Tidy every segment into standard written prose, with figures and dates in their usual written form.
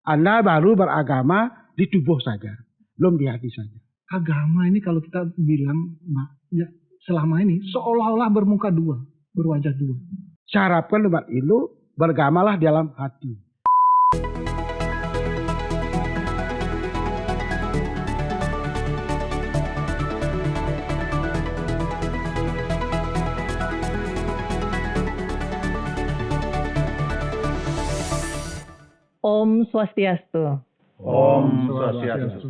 Anda baru beragama di tubuh saja, belum di hati saja. Agama ini kalau kita bilang, ya, selama ini seolah-olah bermuka dua, berwajah dua. Saya harapkan umat Hindu beragamalah dalam hati. Om Swastiastu. Om Swastiastu.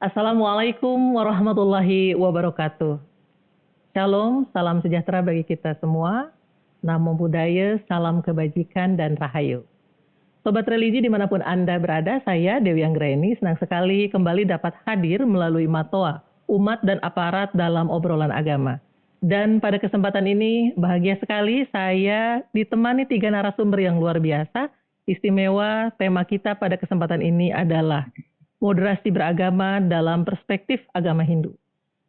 Assalamualaikum warahmatullahi wabarakatuh. Shalom, salam sejahtera bagi kita semua. Namo Buddhaya, salam kebajikan dan rahayu. Sobat religi dimanapun Anda berada, saya Dewi Anggraini senang sekali kembali dapat hadir melalui Matoa, umat dan aparat dalam obrolan agama. Dan pada kesempatan ini bahagia sekali saya ditemani 3 narasumber yang luar biasa. Istimewa, tema kita pada kesempatan ini adalah moderasi beragama dalam perspektif agama Hindu.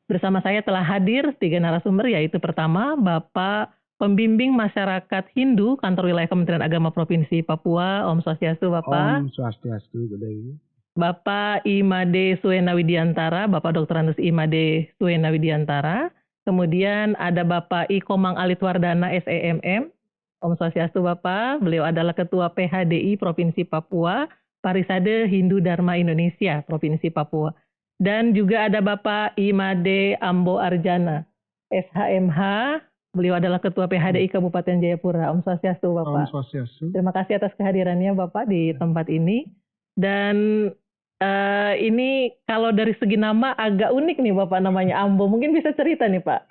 Bersama saya telah hadir 3 narasumber, yaitu pertama Bapak Pembimbing Masyarakat Hindu Kantor Wilayah Kementerian Agama Provinsi Papua. Om Swastiastu Bapak. Om Swastiastu, Bu Dewi. Bapak Imade Suena Widiantara, Bapak Dr. Andes Imade Suena Widiantara. Kemudian ada Bapak I Komang Alitwardana SEMM. Om Swastiastu Bapak, beliau adalah Ketua PHDI Provinsi Papua, Parisade Hindu Dharma Indonesia Provinsi Papua. Dan juga ada Bapak Imade Ambo Arjana, SHMH, beliau adalah Ketua PHDI Kabupaten Jayapura. Om Swastiastu Bapak. Om Swastiastu. Terima kasih atas kehadirannya Bapak di tempat ini. Dan ini kalau dari segi nama agak unik nih Bapak, namanya Ambo. Mungkin bisa cerita nih Pak.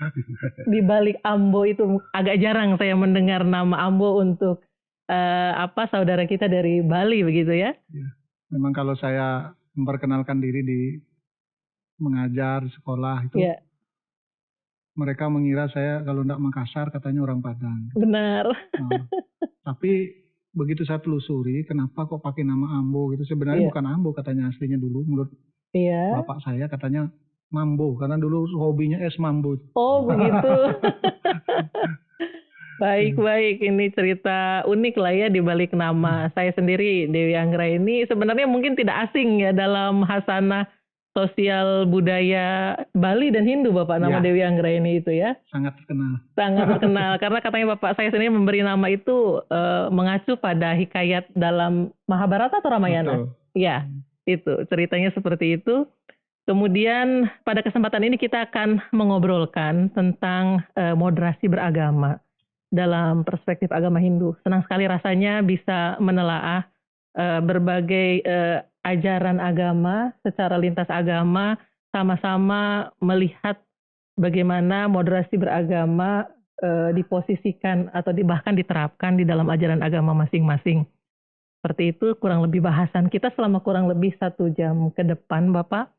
Di balik Ambo itu agak jarang saya mendengar nama Ambo untuk saudara kita dari Bali begitu ya. Ya, memang kalau saya memperkenalkan diri di mengajar di sekolah itu, ya, mereka mengira saya kalau tidak Makassar katanya orang Padang. Benar. Nah, tapi begitu saya telusuri, kenapa kok pakai nama Ambo gitu? Sebenarnya bukan Ambo katanya aslinya dulu. Menurut bapak saya katanya Mambo, karena dulu hobinya es mambo. Oh begitu. Baik, ini cerita unik lah ya di balik nama. Saya sendiri Dewi Anggraini sebenarnya mungkin tidak asing ya dalam hasanah sosial budaya Bali dan Hindu Bapak, nama Dewi Anggraini itu ya. Sangat terkenal. Sangat terkenal karena katanya Bapak saya sendiri memberi nama itu mengacu pada hikayat dalam Mahabharata atau Ramayana. Ya, itu ceritanya seperti itu. Kemudian pada kesempatan ini kita akan mengobrolkan tentang moderasi beragama dalam perspektif agama Hindu. Senang sekali rasanya bisa menelaah berbagai ajaran agama secara lintas agama, sama-sama melihat bagaimana moderasi beragama diposisikan atau bahkan diterapkan di dalam ajaran agama masing-masing. Seperti itu kurang lebih bahasan kita selama kurang lebih 1 jam ke depan Bapak.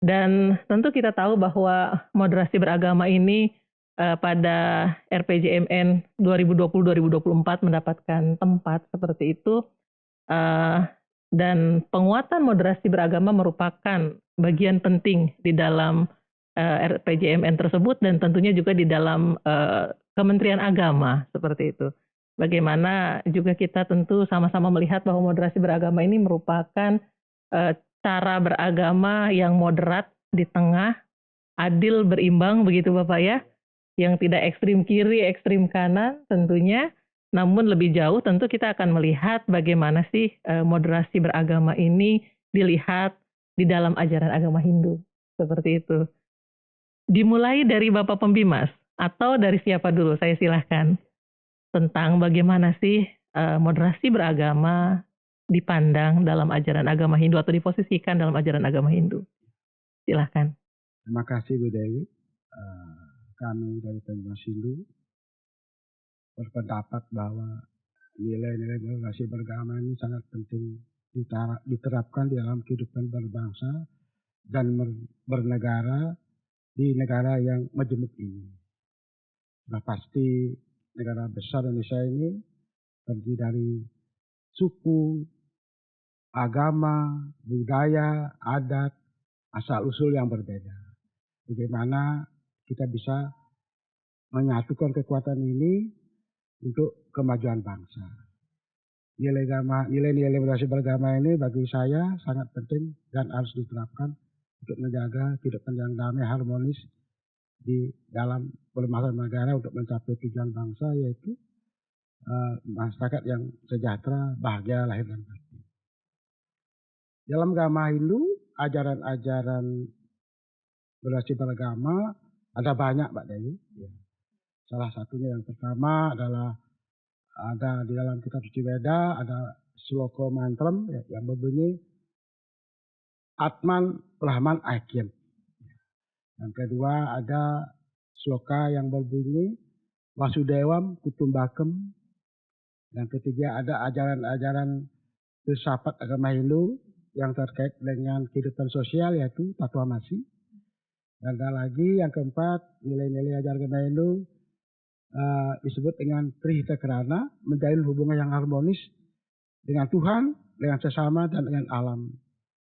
Dan tentu kita tahu bahwa moderasi beragama ini pada RPJMN 2020-2024 mendapatkan tempat seperti itu. Dan penguatan moderasi beragama merupakan bagian penting di dalam RPJMN tersebut dan tentunya juga di dalam Kementerian Agama seperti itu. Bagaimana juga kita tentu sama-sama melihat bahwa moderasi beragama ini merupakan cara beragama yang moderat di tengah, adil, berimbang begitu Bapak ya, yang tidak ekstrim kiri, ekstrim kanan tentunya. Namun lebih jauh tentu kita akan melihat bagaimana sih moderasi beragama ini dilihat di dalam ajaran agama Hindu. Seperti itu. Dimulai dari Bapak Pembimas atau dari siapa dulu? Saya silahkan. Tentang bagaimana sih moderasi beragama dipandang dalam ajaran agama Hindu atau diposisikan dalam ajaran agama Hindu. Silahkan. Terima kasih Bu Dewi. Kami dari Pembimas Hindu berpendapat bahwa nilai-nilai moderasi beragama ini sangat penting diterapkan di dalam kehidupan berbangsa dan bernegara di negara yang majemuk ini. Nah pasti negara besar Indonesia ini terdiri dari suku, agama, budaya, adat, asal-usul yang berbeda. Bagaimana kita bisa menyatukan kekuatan ini untuk kemajuan bangsa. nilai-nilai moderasi beragama ini bagi saya sangat penting dan harus diterapkan untuk menjaga kehidupan yang damai harmonis di dalam bermasyarakat negara untuk mencapai tujuan bangsa, yaitu masyarakat yang sejahtera, bahagia lahir dan batin. Dalam agama Hindu, ajaran-ajaran moderasi beragama ada banyak, Mbak Dewi. Salah satunya yang pertama adalah ada di dalam kitab suci Weda, ada sloka mantram yang berbunyi Atman Brahman Aikyam. Yang kedua ada sloka yang berbunyi Vasudewam Kutumbakam. Yang ketiga ada ajaran-ajaran filsafat agama Hindu yang terkait dengan kehidupan sosial, yaitu Tatwamasi. Dan ada lagi yang keempat, nilai-nilai ajaran agama Hindu disebut dengan Trihita Karana, menjalin hubungan yang harmonis dengan Tuhan, dengan sesama, dan dengan alam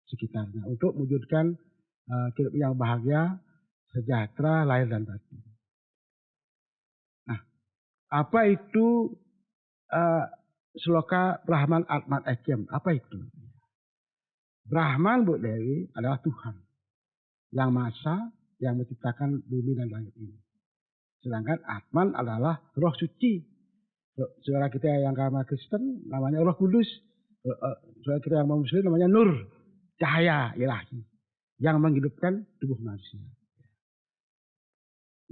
sekitarnya untuk mewujudkan kehidupan yang bahagia, sejahtera, lahir dan batin. Nah, apa itu sloka Brahman Atman Aikyam? Apa itu? Brahman, Bu Dewi, adalah Tuhan yang Maha Esa, yang menciptakan bumi dan langit ini. Sedangkan Atman adalah roh suci. Saudara kita yang agama Kristen namanya Roh Kudus. Saudara kita yang Muslim namanya Nur, cahaya ilahi yang menghidupkan tubuh manusia.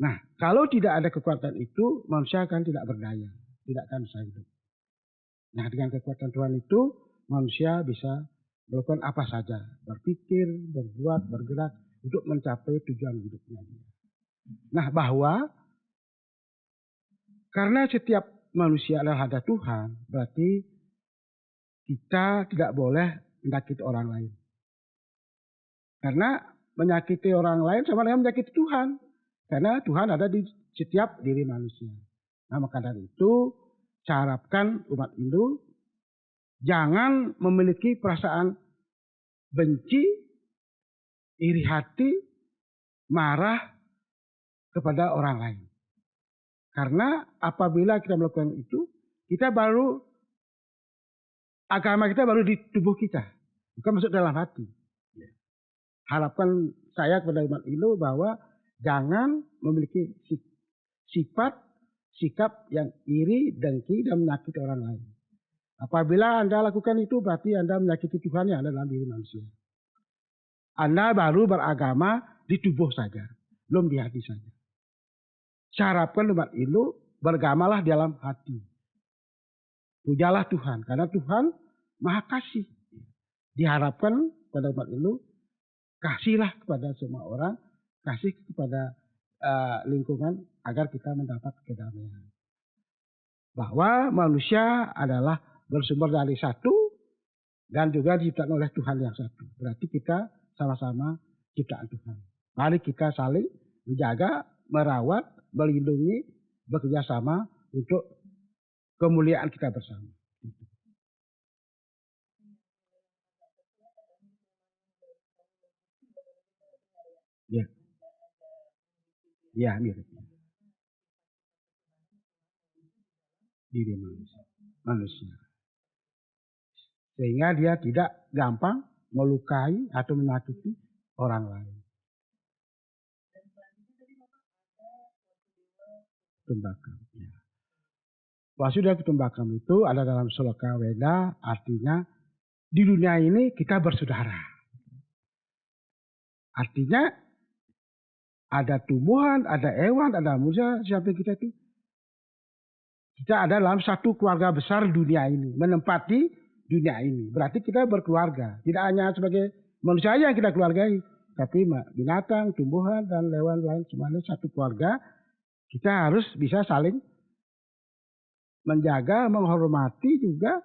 Nah, kalau tidak ada kekuatan itu, manusia akan tidak berdaya, tidak akan bisa hidup. Nah, dengan kekuatan Tuhan itu, manusia bisa melakukan apa saja, berpikir, berbuat, bergerak untuk mencapai tujuan hidupnya. Nah, bahwa karena setiap manusia adalah ada Tuhan, berarti kita tidak boleh menyakiti orang lain. Karena menyakiti orang lain sama dengan menyakiti Tuhan. Karena Tuhan ada di setiap diri manusia. Nah, maka dari itu, saya harapkan umat Hindu jangan memiliki perasaan benci, iri hati, marah kepada orang lain. Karena apabila kita melakukan itu, agama kita baru di tubuh kita, bukan masuk dalam hati. Harapan saya kepada umat Hindu bahwa jangan memiliki sifat, sikap yang iri, dengki, dan menyakiti orang lain. Apabila Anda lakukan itu, berarti Anda menyakiti Tuhan yang ada dalam diri manusia. Anda baru beragama di tubuh saja, belum di hati saja. Saya harapkan umat Hindu beragamalah di dalam hati. Pujalah Tuhan, karena Tuhan Maha Kasih. Diharapkan pada umat Hindu, kasihlah kepada semua orang, kasih kepada lingkungan agar kita mendapat kedamaian. Bahwa manusia adalah bersumber dari satu dan juga diciptakan oleh Tuhan yang satu. Berarti kita sama-sama ciptaan Tuhan. Mari kita saling menjaga, merawat, melindungi, bekerja sama untuk kemuliaan kita bersama. Ya, ya mirip. Diri manusia. Sehingga dia tidak gampang melukai atau menyakiti orang lain. Kutumbakam. Ya. Wasudewa Kutumbakam itu ada dalam sloka Weda, artinya di dunia ini kita bersaudara. Artinya ada tumbuhan, ada hewan, ada manusia, siapa kita itu? Kita ada dalam satu keluarga besar dunia ini, menempati dunia ini. Berarti kita berkeluarga. Tidak hanya sebagai manusia yang kita keluargai, tapi binatang, tumbuhan, dan hewan lain semuanya satu keluarga. Kita harus bisa saling menjaga, menghormati juga,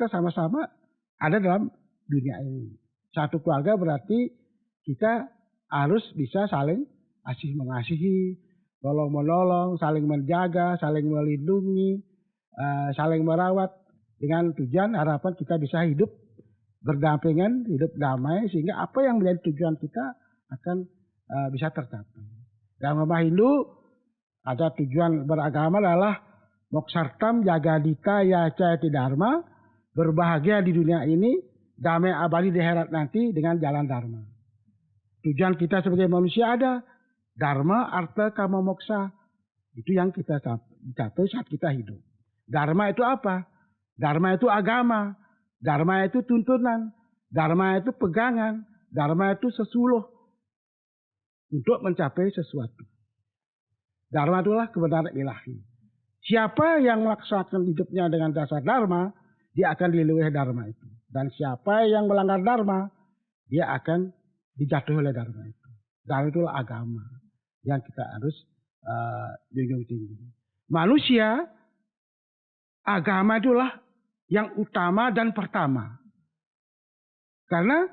sama-sama ada dalam dunia ini. Satu keluarga berarti kita harus bisa saling asih mengasihi, tolong menolong, saling menjaga, saling melindungi, saling merawat dengan tujuan harapan kita bisa hidup berdampingan, hidup damai, sehingga apa yang menjadi tujuan kita akan bisa tercapai. Dalam agama Hindu ada tujuan beragama adalah moksartam jagadita yacayati dharma, berbahagia di dunia ini, damai abadi di akhirat nanti dengan jalan dharma. Tujuan kita sebagai manusia ada dharma, arta, kama, moksa. Itu yang kita capai saat kita hidup. Dharma itu apa? Dharma itu agama. Dharma itu tuntunan. Dharma itu pegangan. Dharma itu sesuluh untuk mencapai sesuatu. Dharma itulah kebenaran ilahi. Siapa yang melaksanakan hidupnya dengan dasar dharma, dia akan dilindungi dharma itu. Dan siapa yang melanggar dharma, dia akan dijatuhi oleh dharma itu. Dharma itulah agama yang kita harus junjung tinggi. Manusia, agama itulah yang utama dan pertama. Karena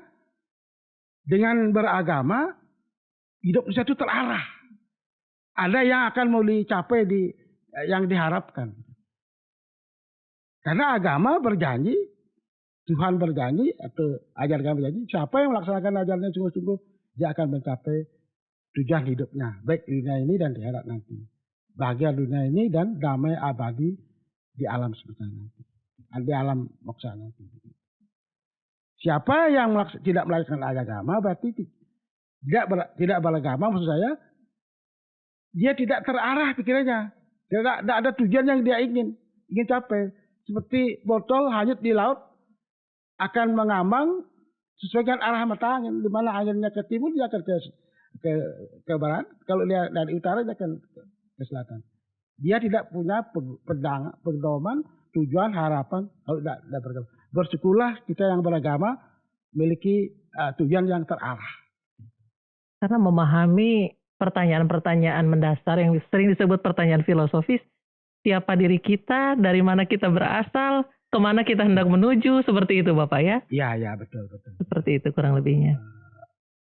dengan beragama, hidup manusia itu terarah. Ada yang akan mau dicapai yang diharapkan. Karena agama berjanji, Tuhan berjanji, atau ajaran berjanji, siapa yang melaksanakan ajarannya sungguh-sungguh, dia akan mencapai tujuan hidupnya, baik di dunia ini dan di akhirat nanti. Bahagia dunia ini dan damai abadi di alam semesta nanti. Di alam moksa nanti. Siapa yang tidak melaksanakan agama, berarti tidak beragama, maksud saya, dia tidak terarah pikirannya. Tidak ada tujuan yang dia ingin capai. Seperti botol hanyut di laut akan mengambang sesuai dengan arah mata angin. Di mana anginnya ke timur, dia akan ke barat. Kalau dia dari utara, dia akan ke selatan. Dia tidak punya pedoman, tujuan, harapan. Kalau tidak beragama. Bersyukurlah kita yang beragama memiliki tujuan yang terarah. Karena memahami pertanyaan-pertanyaan mendasar yang sering disebut pertanyaan filosofis, siapa diri kita, dari mana kita berasal, kemana kita hendak menuju, seperti itu Bapak ya? Iya, betul. Seperti itu kurang lebihnya.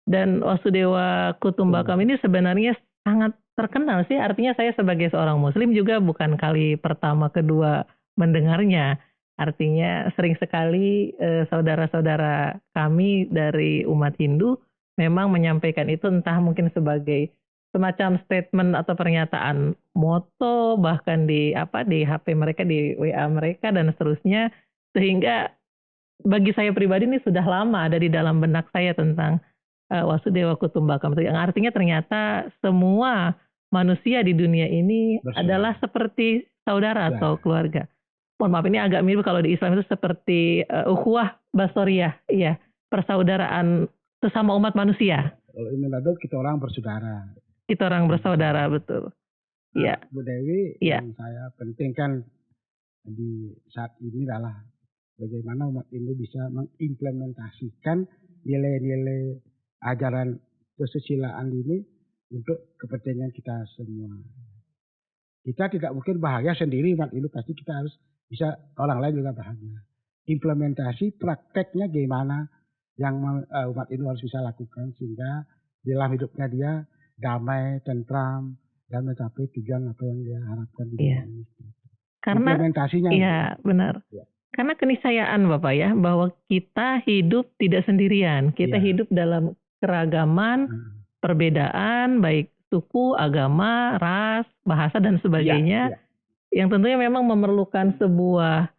Dan Wasudewa Kutumbakam ini sebenarnya sangat terkenal sih, artinya saya sebagai seorang muslim juga bukan kali pertama kedua mendengarnya. Artinya sering sekali saudara-saudara kami dari umat Hindu memang menyampaikan itu entah mungkin sebagai semacam statement atau pernyataan moto, bahkan di HP mereka, di WA mereka dan seterusnya, sehingga bagi saya pribadi ini sudah lama ada di dalam benak saya tentang Wasudewa Kutumbakam, yang artinya ternyata semua manusia di dunia ini adalah seperti saudara atau keluarga. Mohon maaf, ini agak mirip kalau di Islam itu seperti ukhuwah basariyah, iya, persaudaraan sesama umat manusia. Kalau ini kita orang bersaudara. Kita orang bersaudara, betul. Iya. Bu Dewi, yang saya pentingkan di saat ini adalah bagaimana umat Hindu bisa mengimplementasikan nilai-nilai ajaran kesusilaan ini untuk kepentingan kita semua. Kita tidak mungkin bahagia sendiri umat Hindu, pasti kita harus bisa orang lain juga bahagia. Implementasi prakteknya gimana yang umat Hindu harus bisa lakukan sehingga dalam hidupnya dia damai, tentram, dan mencapai tujuan apa yang dia harapkan di dunia ini. Karena implementasinya. Iya, benar. Ya. Karena keniscayaan Bapak ya, bahwa kita hidup tidak sendirian. Kita hidup dalam keragaman, perbedaan, baik suku, agama, ras, bahasa, dan sebagainya. Yang tentunya memang memerlukan sebuah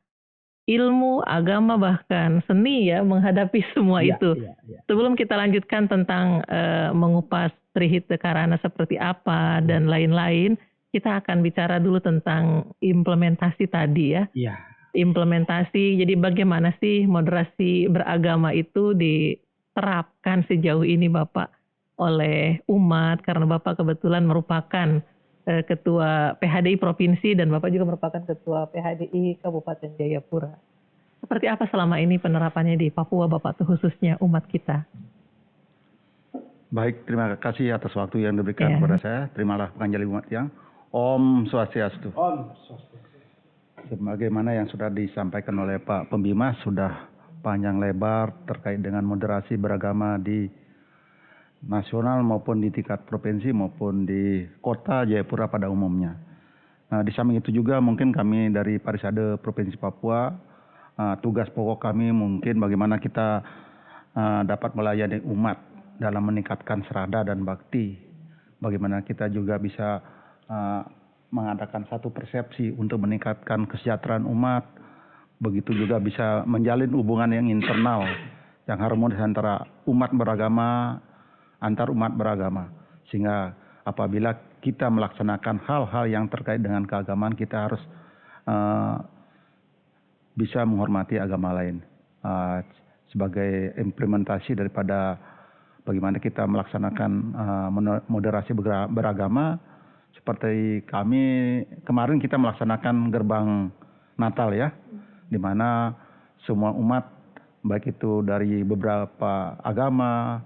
ilmu, agama, bahkan seni ya menghadapi semua itu. Sebelum kita lanjutkan tentang mengupas Trihita Karana seperti apa dan lain-lain, kita akan bicara dulu tentang implementasi tadi ya. Implementasi, jadi bagaimana sih moderasi beragama itu diterapkan sejauh ini Bapak oleh umat, karena Bapak kebetulan merupakan Ketua PHDI Provinsi dan Bapak juga merupakan Ketua PHDI Kabupaten Jayapura. Seperti apa selama ini penerapannya di Papua Bapak, khususnya umat kita? Baik, terima kasih atas waktu yang diberikan kepada saya. Terimalah penganjali umat yang Om Swastiastu. Om Swastiastu. Sebagaimana yang sudah disampaikan oleh Pak Pembimas, sudah panjang lebar terkait dengan moderasi beragama di nasional maupun di tingkat provinsi maupun di kota Jayapura pada umumnya. Nah, di samping itu juga mungkin kami dari Parisade Provinsi Papua, tugas pokok kami mungkin bagaimana kita dapat melayani umat dalam meningkatkan serada dan bakti. Bagaimana kita juga bisa mengadakan satu persepsi untuk meningkatkan kesejahteraan umat, begitu juga bisa menjalin hubungan yang internal, yang harmonis antara umat beragama, antar umat beragama. Sehingga apabila kita melaksanakan hal-hal yang terkait dengan keagamaan, kita harus bisa menghormati agama lain. Sebagai implementasi daripada bagaimana kita melaksanakan moderasi beragama, seperti kami kemarin kita melaksanakan gerbang Natal ya, di mana semua umat baik itu dari beberapa agama,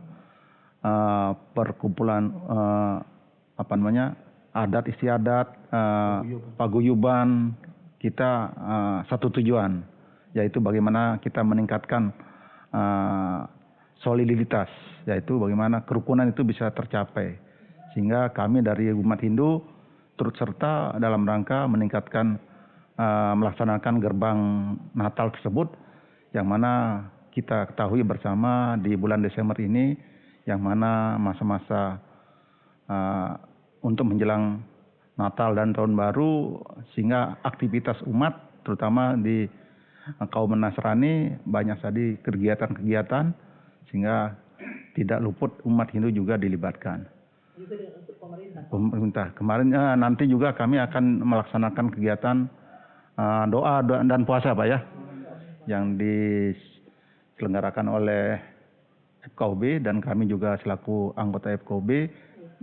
perkumpulan adat istiadat, paguyuban, kita satu tujuan, yaitu bagaimana kita meningkatkan soliditas, yaitu bagaimana kerukunan itu bisa tercapai. Sehingga kami dari umat Hindu turut serta dalam rangka meningkatkan melaksanakan gerbang Natal tersebut, yang mana kita ketahui bersama di bulan Desember ini, yang mana masa-masa untuk menjelang Natal dan Tahun Baru, sehingga aktivitas umat terutama di kaum Nasrani banyak tadi kegiatan-kegiatan, sehingga tidak luput umat Hindu juga dilibatkan. Juga untuk pemerintah. Kemarin nanti juga kami akan melaksanakan kegiatan doa dan puasa Pak ya, yang diselenggarakan oleh FKUB, dan kami juga selaku anggota FKUB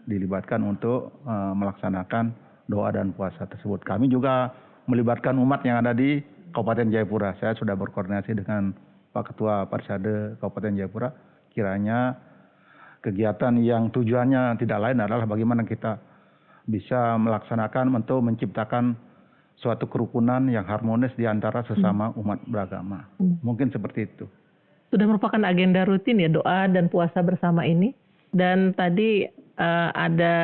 dilibatkan untuk melaksanakan doa dan puasa tersebut. Kami juga melibatkan umat yang ada di Kabupaten Jayapura. Saya sudah berkoordinasi dengan Pak Ketua Parsade Kabupaten Jayapura, kiranya kegiatan yang tujuannya tidak lain adalah bagaimana kita bisa melaksanakan untuk menciptakan suatu kerukunan yang harmonis di antara sesama umat beragama. Mungkin seperti itu. Sudah merupakan agenda rutin ya doa dan puasa bersama ini. Dan tadi ada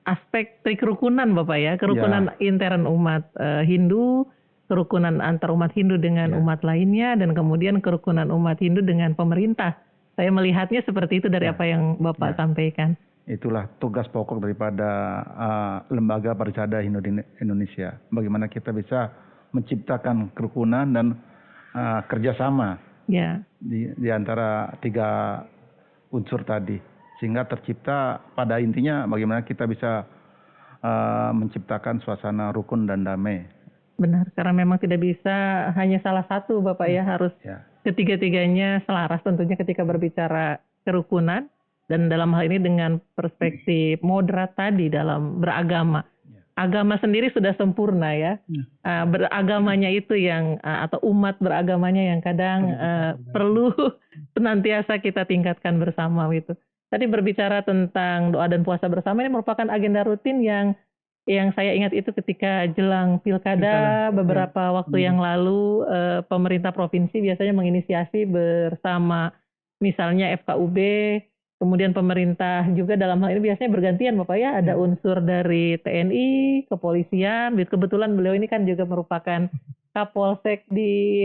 aspek kerukunan Bapak ya, kerukunan intern umat Hindu, kerukunan antar umat Hindu dengan umat lainnya, dan kemudian kerukunan umat Hindu dengan pemerintah. Saya melihatnya seperti itu dari apa yang Bapak sampaikan. Itulah tugas pokok daripada Lembaga Parsada Hindu di Indonesia. Bagaimana kita bisa menciptakan kerukunan dan kerjasama di antara tiga unsur tadi. Sehingga tercipta pada intinya bagaimana kita bisa menciptakan suasana rukun dan damai. Benar, karena memang tidak bisa hanya salah satu Bapak ya, harus ketiga-tiganya selaras tentunya ketika berbicara kerukunan, dan dalam hal ini dengan perspektif moderat tadi dalam beragama. Agama sendiri sudah sempurna ya, beragamanya itu yang atau umat beragamanya yang kadang perlu senantiasa kita tingkatkan bersama itu. Tadi berbicara tentang doa dan puasa bersama, ini merupakan agenda rutin yang saya ingat itu ketika jelang pilkada beberapa waktu yang lalu, pemerintah provinsi biasanya menginisiasi bersama misalnya FKUB, kemudian pemerintah juga dalam hal ini biasanya bergantian Bapak ya, ada unsur dari TNI, kepolisian, kebetulan beliau ini kan juga merupakan Kapolsek di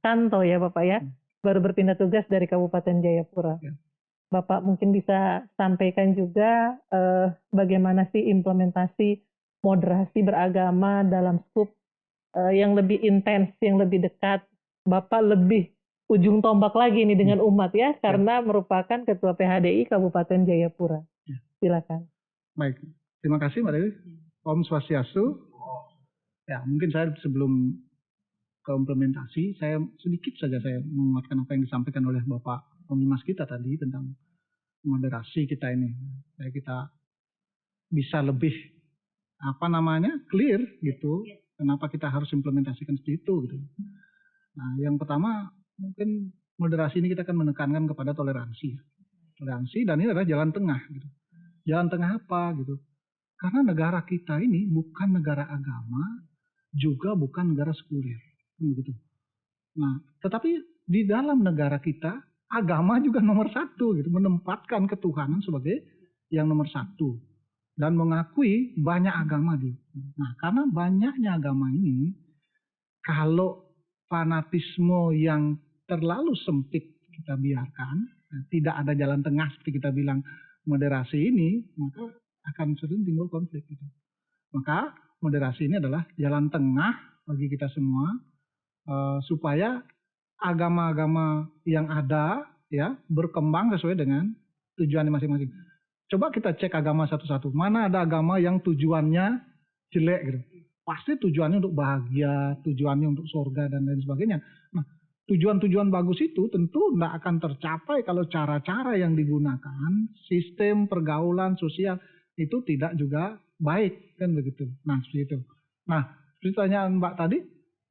Kanto ya Bapak ya, baru berpindah tugas dari Kabupaten Jayapura. Bapak mungkin bisa sampaikan juga bagaimana sih implementasi moderasi beragama dalam skup yang lebih intens, yang lebih dekat. Bapak lebih ujung tombak lagi nih dengan umat ya, karena merupakan Ketua PHDI Kabupaten Jayapura. Silakan. Baik, terima kasih Mbak Dewi. Om Swastiastu. Ya, mungkin saya sebelum ke implementasi, saya sedikit saja saya menguatkan apa yang disampaikan oleh Bapak Pemimas kita tadi tentang moderasi kita ini, supaya kita bisa lebih clear gitu, kenapa kita harus implementasikan seperti itu gitu. Nah, yang pertama mungkin moderasi ini kita akan menekankan kepada toleransi, dan ini adalah jalan tengah gitu. Jalan tengah apa gitu? Karena negara kita ini bukan negara agama, juga bukan negara sekuler, gitu. Nah, tetapi di dalam negara kita agama juga nomor satu gitu, menempatkan ketuhanan sebagai yang nomor satu dan mengakui banyak agama di. Nah, karena banyaknya agama ini, kalau fanatisme yang terlalu sempit kita biarkan, tidak ada jalan tengah seperti kita bilang moderasi ini, maka akan sering timbul konflik gitu. Maka moderasi ini adalah jalan tengah bagi kita semua supaya agama-agama yang ada ya berkembang sesuai dengan tujuan masing-masing. Coba kita cek agama satu-satu. Mana ada agama yang tujuannya jelek gitu. Pasti tujuannya untuk bahagia, tujuannya untuk surga dan lain sebagainya. Nah, tujuan-tujuan bagus itu tentu tidak akan tercapai kalau cara-cara yang digunakan, sistem pergaulan sosial itu tidak juga baik, kan begitu. Nah, seperti itu. Nah, pertanyaan Mbak tadi,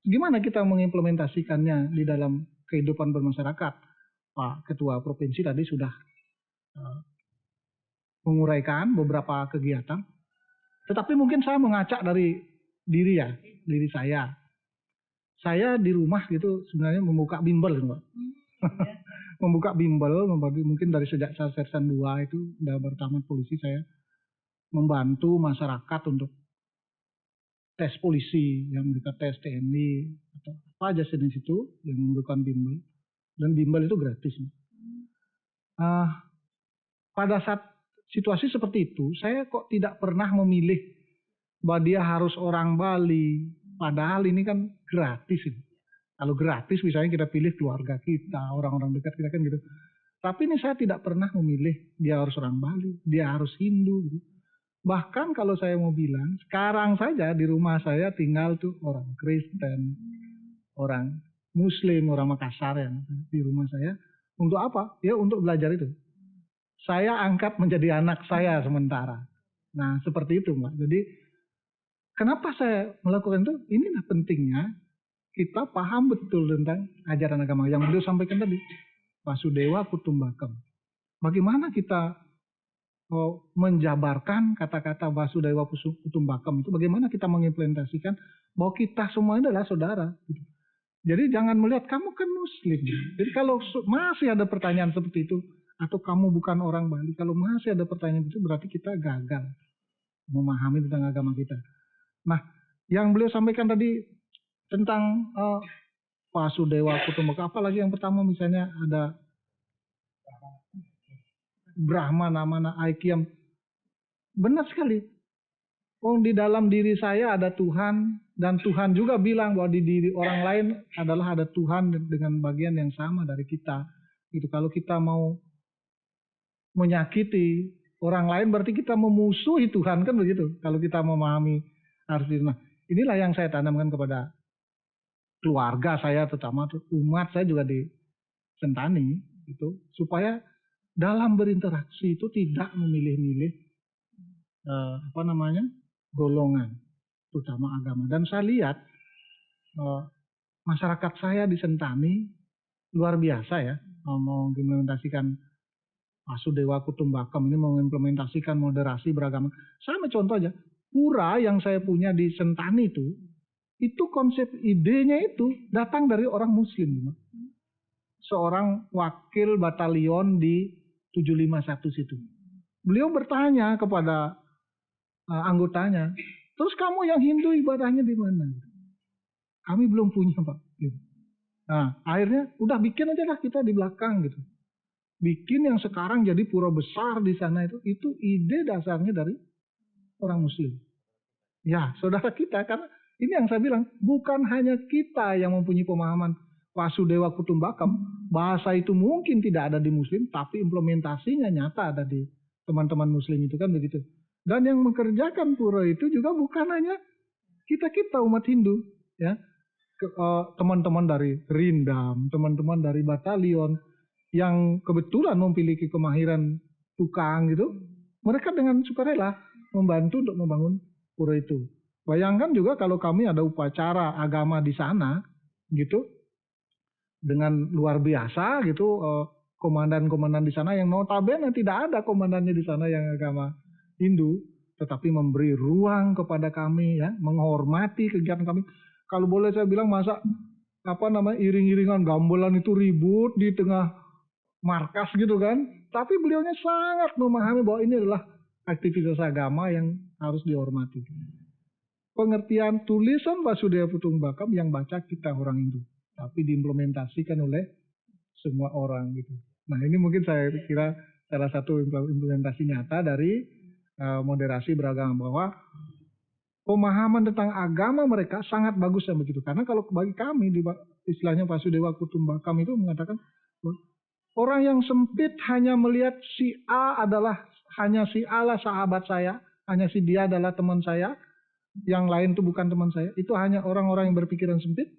gimana kita mengimplementasikannya di dalam kehidupan bermasyarakat? Pak Ketua Provinsi tadi sudah menguraikan beberapa kegiatan. Tetapi mungkin saya mengacak dari diri saya. Saya di rumah gitu sebenarnya membuka bimbel, Mbak. Membuka bimbel, mungkin dari sejak saya sersan 2 itu udah bertamat polisi, saya membantu masyarakat untuk tes polisi, yang mereka tes TNI atau apa aja jenis itu yang memerlukan bimbel, dan bimbel itu gratis. Pada saat situasi seperti itu, saya kok tidak pernah memilih bahwa dia harus orang Bali, padahal ini kan gratis. Kalau gratis misalnya kita pilih keluarga kita, orang-orang dekat kita kan gitu. Tapi ini saya tidak pernah memilih dia harus orang Bali, dia harus Hindu gitu. Bahkan kalau saya mau bilang, sekarang saja di rumah saya tinggal tuh orang Kristen, orang Muslim, orang Makassar yang di rumah saya. Untuk apa? Ya untuk belajar itu. Saya angkat menjadi anak saya sementara. Nah seperti itu Mbak. Jadi kenapa saya melakukan itu? Inilah pentingnya kita paham betul tentang ajaran agama yang beliau sampaikan tadi. Vasudewa Kutumbakam. Bagaimana kita menjabarkan kata-kata Vasudewa Kutumbakam itu, bagaimana kita mengimplementasikan bahwa kita semua adalah saudara. Jadi jangan melihat kamu kan Muslim. Jadi kalau masih ada pertanyaan seperti itu, atau kamu bukan orang Bali, kalau masih ada pertanyaan itu berarti kita gagal memahami tentang agama kita. Nah, yang beliau sampaikan tadi tentang Vasudewa Kutumbakam, apalagi yang pertama misalnya ada Brahma, Namana, Aikyam. Benar sekali. Oh, di dalam diri saya ada Tuhan, dan Tuhan juga bilang bahwa di diri orang lain adalah ada Tuhan dengan bagian yang sama dari kita. Itu kalau kita mau menyakiti orang lain berarti kita memusuhi Tuhan, kan begitu. Kalau kita memahami arti. Nah, inilah yang saya tanamkan kepada keluarga saya, terutama umat saya juga di Sentani itu, supaya dalam berinteraksi itu tidak memilih-milih golongan, terutama agama. Dan saya lihat masyarakat saya di Sentani luar biasa ya, mengimplementasikan Vasudewa Kutumbakam ini, mengimplementasikan moderasi beragama. Saya contoh aja, pura yang saya punya di Sentani itu konsep idenya itu datang dari orang Muslim. Seorang wakil batalion di 751 situ. Beliau bertanya kepada anggotanya, terus kamu yang Hindu ibadahnya di mana? Kami belum punya Pak. Nah, akhirnya udah bikin aja lah kita di belakang gitu. Bikin yang sekarang jadi pura besar di sana itu ide dasarnya dari orang Muslim. Ya, saudara kita, karena ini yang saya bilang, bukan hanya kita yang mempunyai pemahaman Vasudewa Kutumbakam, bahasa itu mungkin tidak ada di Muslim, tapi implementasinya nyata ada di teman-teman Muslim itu, kan begitu. Dan yang mengerjakan pura itu juga bukan hanya kita umat Hindu, ya, teman-teman dari Rindam, teman-teman dari batalion yang kebetulan memiliki kemahiran tukang gitu, mereka dengan sukarela membantu untuk membangun pura itu. Bayangkan juga kalau kami ada upacara agama di sana gitu, dengan luar biasa gitu, komandan-komandan di sana yang notabene tidak ada komandannya di sana yang agama Hindu, tetapi memberi ruang kepada kami ya, menghormati kegiatan kami. Kalau boleh saya bilang, masa iring-iringan gamelan itu ribut di tengah markas gitu kan, tapi beliaunya sangat memahami bahwa ini adalah aktivitas agama yang harus dihormati. Pengertian tulisan Vasudewa Kutumbakam yang baca kita orang Hindu, tapi diimplementasikan oleh semua orang gitu. Nah, ini mungkin saya kira salah satu implementasi nyata dari moderasi beragama, bahwa pemahaman tentang agama mereka sangat bagus dan begitu. Karena kalau bagi kami, istilahnya Pak Sudewa Kutumba, kami itu mengatakan orang yang sempit hanya melihat si A adalah hanya si A lah sahabat saya, hanya si dia adalah teman saya, yang lain itu bukan teman saya. Itu hanya orang-orang yang berpikiran sempit.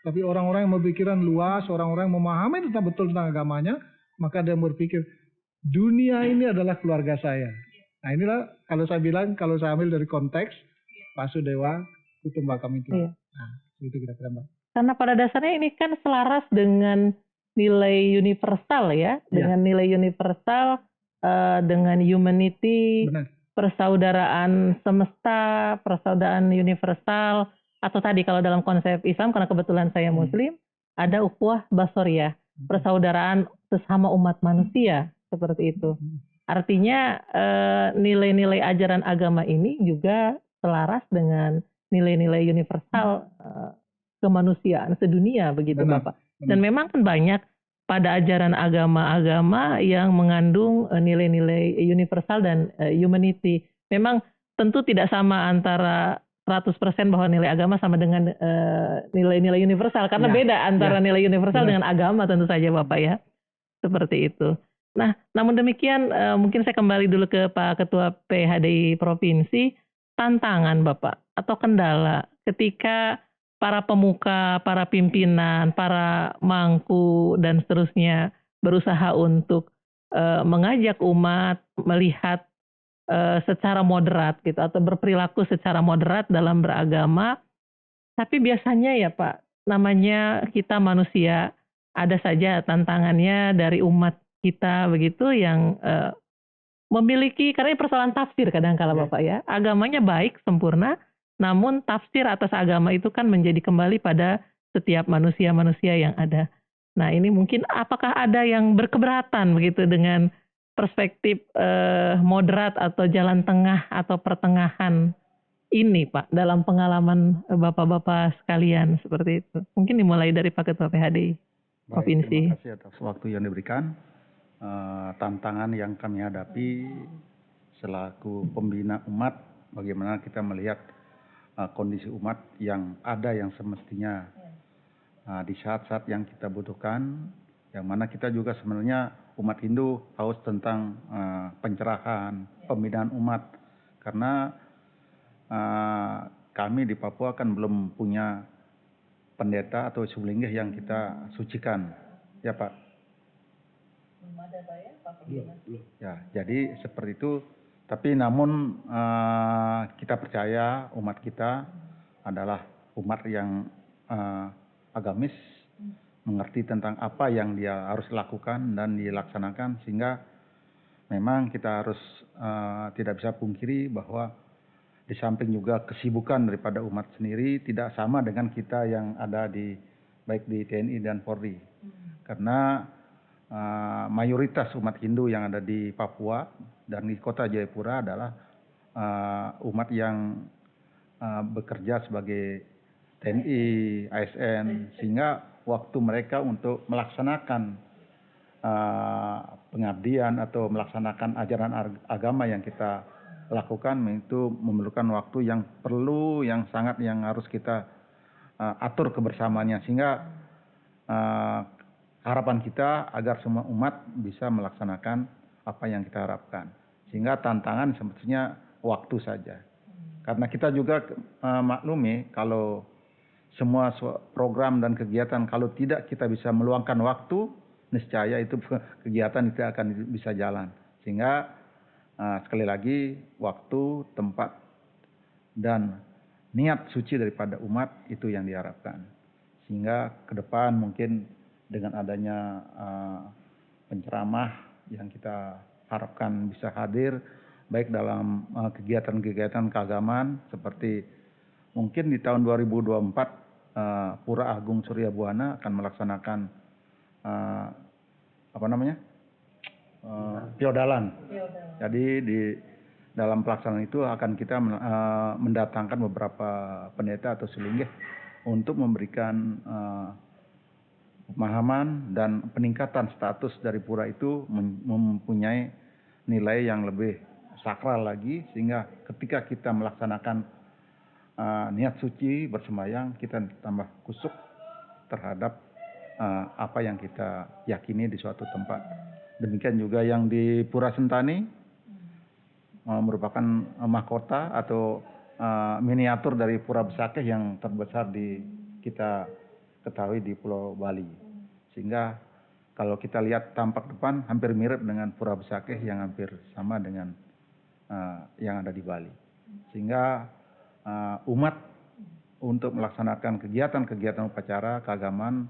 Tapi orang-orang yang berpikiran luas, orang-orang yang memahami tentang betul tentang agamanya, maka dia berpikir dunia ini adalah keluarga saya. Nah inilah kalau saya bilang, kalau saya ambil dari konteks Pak Sudewa Kutumba kami itu. Iya. Nah itu kira-kira Mbak. Karena pada dasarnya ini kan selaras dengan nilai universal ya, dengan nilai universal, dengan humanity, Benar. persaudaraan semesta, persaudaraan universal, atau tadi kalau dalam konsep Islam, karena kebetulan saya Muslim, ada ukhuwah basoriyah, persaudaraan sesama umat manusia, seperti itu. Artinya nilai-nilai ajaran agama ini juga selaras dengan nilai-nilai universal kemanusiaan sedunia, begitu Bapak. Dan memang kan banyak pada ajaran agama-agama yang mengandung nilai-nilai universal dan humanity. Memang tentu tidak sama antara 100% bahwa nilai agama sama dengan nilai-nilai universal. Karena beda antara nilai universal dengan agama tentu saja Bapak ya. Seperti itu. Nah, namun demikian mungkin saya kembali dulu ke Pak Ketua PHDI Provinsi. Tantangan Bapak atau kendala ketika para pemuka, para pimpinan, para mangku dan seterusnya berusaha untuk mengajak umat melihat secara moderat gitu atau berperilaku secara moderat dalam beragama. Tapi biasanya ya Pak, namanya kita manusia, ada saja tantangannya dari umat kita begitu yang memiliki, karena ini persoalan tafsir kadang-kala Bapak ya. Agamanya baik, sempurna, namun tafsir atas agama itu kan menjadi kembali pada setiap manusia-manusia yang ada. Nah ini mungkin apakah ada yang berkeberatan begitu dengan perspektif moderat atau jalan tengah atau pertengahan ini Pak, dalam pengalaman Bapak-Bapak sekalian seperti itu. Mungkin dimulai dari Pak Ketua PHDI Provinsi. Terima kasih atas waktu yang diberikan. Tantangan yang kami hadapi selaku pembina umat, bagaimana kita melihat kondisi umat yang ada yang semestinya di saat-saat yang kita butuhkan, yang mana kita juga sebenarnya umat Hindu haus tentang pencerahan, pembinaan umat, karena kami di Papua kan belum punya pendeta atau sublinggih yang kita sucikan, ya Pak. Ya, jadi seperti itu. Tapi namun kita percaya umat kita adalah umat yang agamis, mengerti tentang apa yang dia harus lakukan dan dilaksanakan, sehingga memang kita harus tidak bisa pungkiri bahwa di samping juga kesibukan daripada umat sendiri tidak sama dengan kita yang ada di baik di TNI dan Polri, karena mayoritas umat Hindu yang ada di Papua dan di kota Jayapura adalah umat yang bekerja sebagai TNI, ASN, sehingga waktu mereka untuk melaksanakan pengabdian atau melaksanakan ajaran agama yang kita lakukan itu memerlukan waktu yang perlu, yang sangat, yang harus kita atur kebersamaannya, sehingga harapan kita agar semua umat bisa melaksanakan apa yang kita harapkan. Sehingga tantangan sebetulnya waktu saja. Karena kita juga maklumi kalau semua program dan kegiatan kalau tidak kita bisa meluangkan waktu, niscaya itu kegiatan tidak akan bisa jalan. Sehingga sekali lagi waktu, tempat, dan niat suci daripada umat itu yang diharapkan. Sehingga ke depan mungkin dengan adanya penceramah yang kita harapkan bisa hadir baik dalam kegiatan-kegiatan keagamaan seperti mungkin di tahun 2024 Pura Agung Surya Buana akan melaksanakan Piodalan. Jadi di dalam pelaksanaan itu akan kita mendatangkan beberapa pendeta atau sulinggih untuk memberikan pemahaman dan peningkatan status dari pura itu mempunyai nilai yang lebih sakral lagi, sehingga ketika kita melaksanakan niat suci bersembahyang, kita tambah kusuk terhadap apa yang kita yakini di suatu tempat. Demikian juga yang di Pura Sentani merupakan mahkota atau miniatur dari Pura Besakeh yang terbesar di kita ketahui di Pulau Bali. Sehingga kalau kita lihat tampak depan hampir mirip dengan Pura Besakeh yang hampir sama dengan yang ada di Bali. Sehingga umat untuk melaksanakan kegiatan-kegiatan upacara keagamaan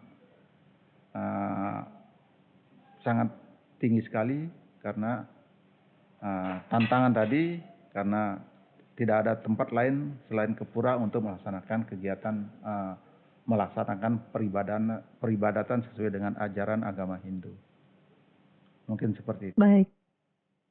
sangat tinggi sekali karena tantangan tadi, karena tidak ada tempat lain selain ke pura untuk melaksanakan kegiatan melaksanakan peribadatan sesuai dengan ajaran agama Hindu. Mungkin seperti itu. Baik.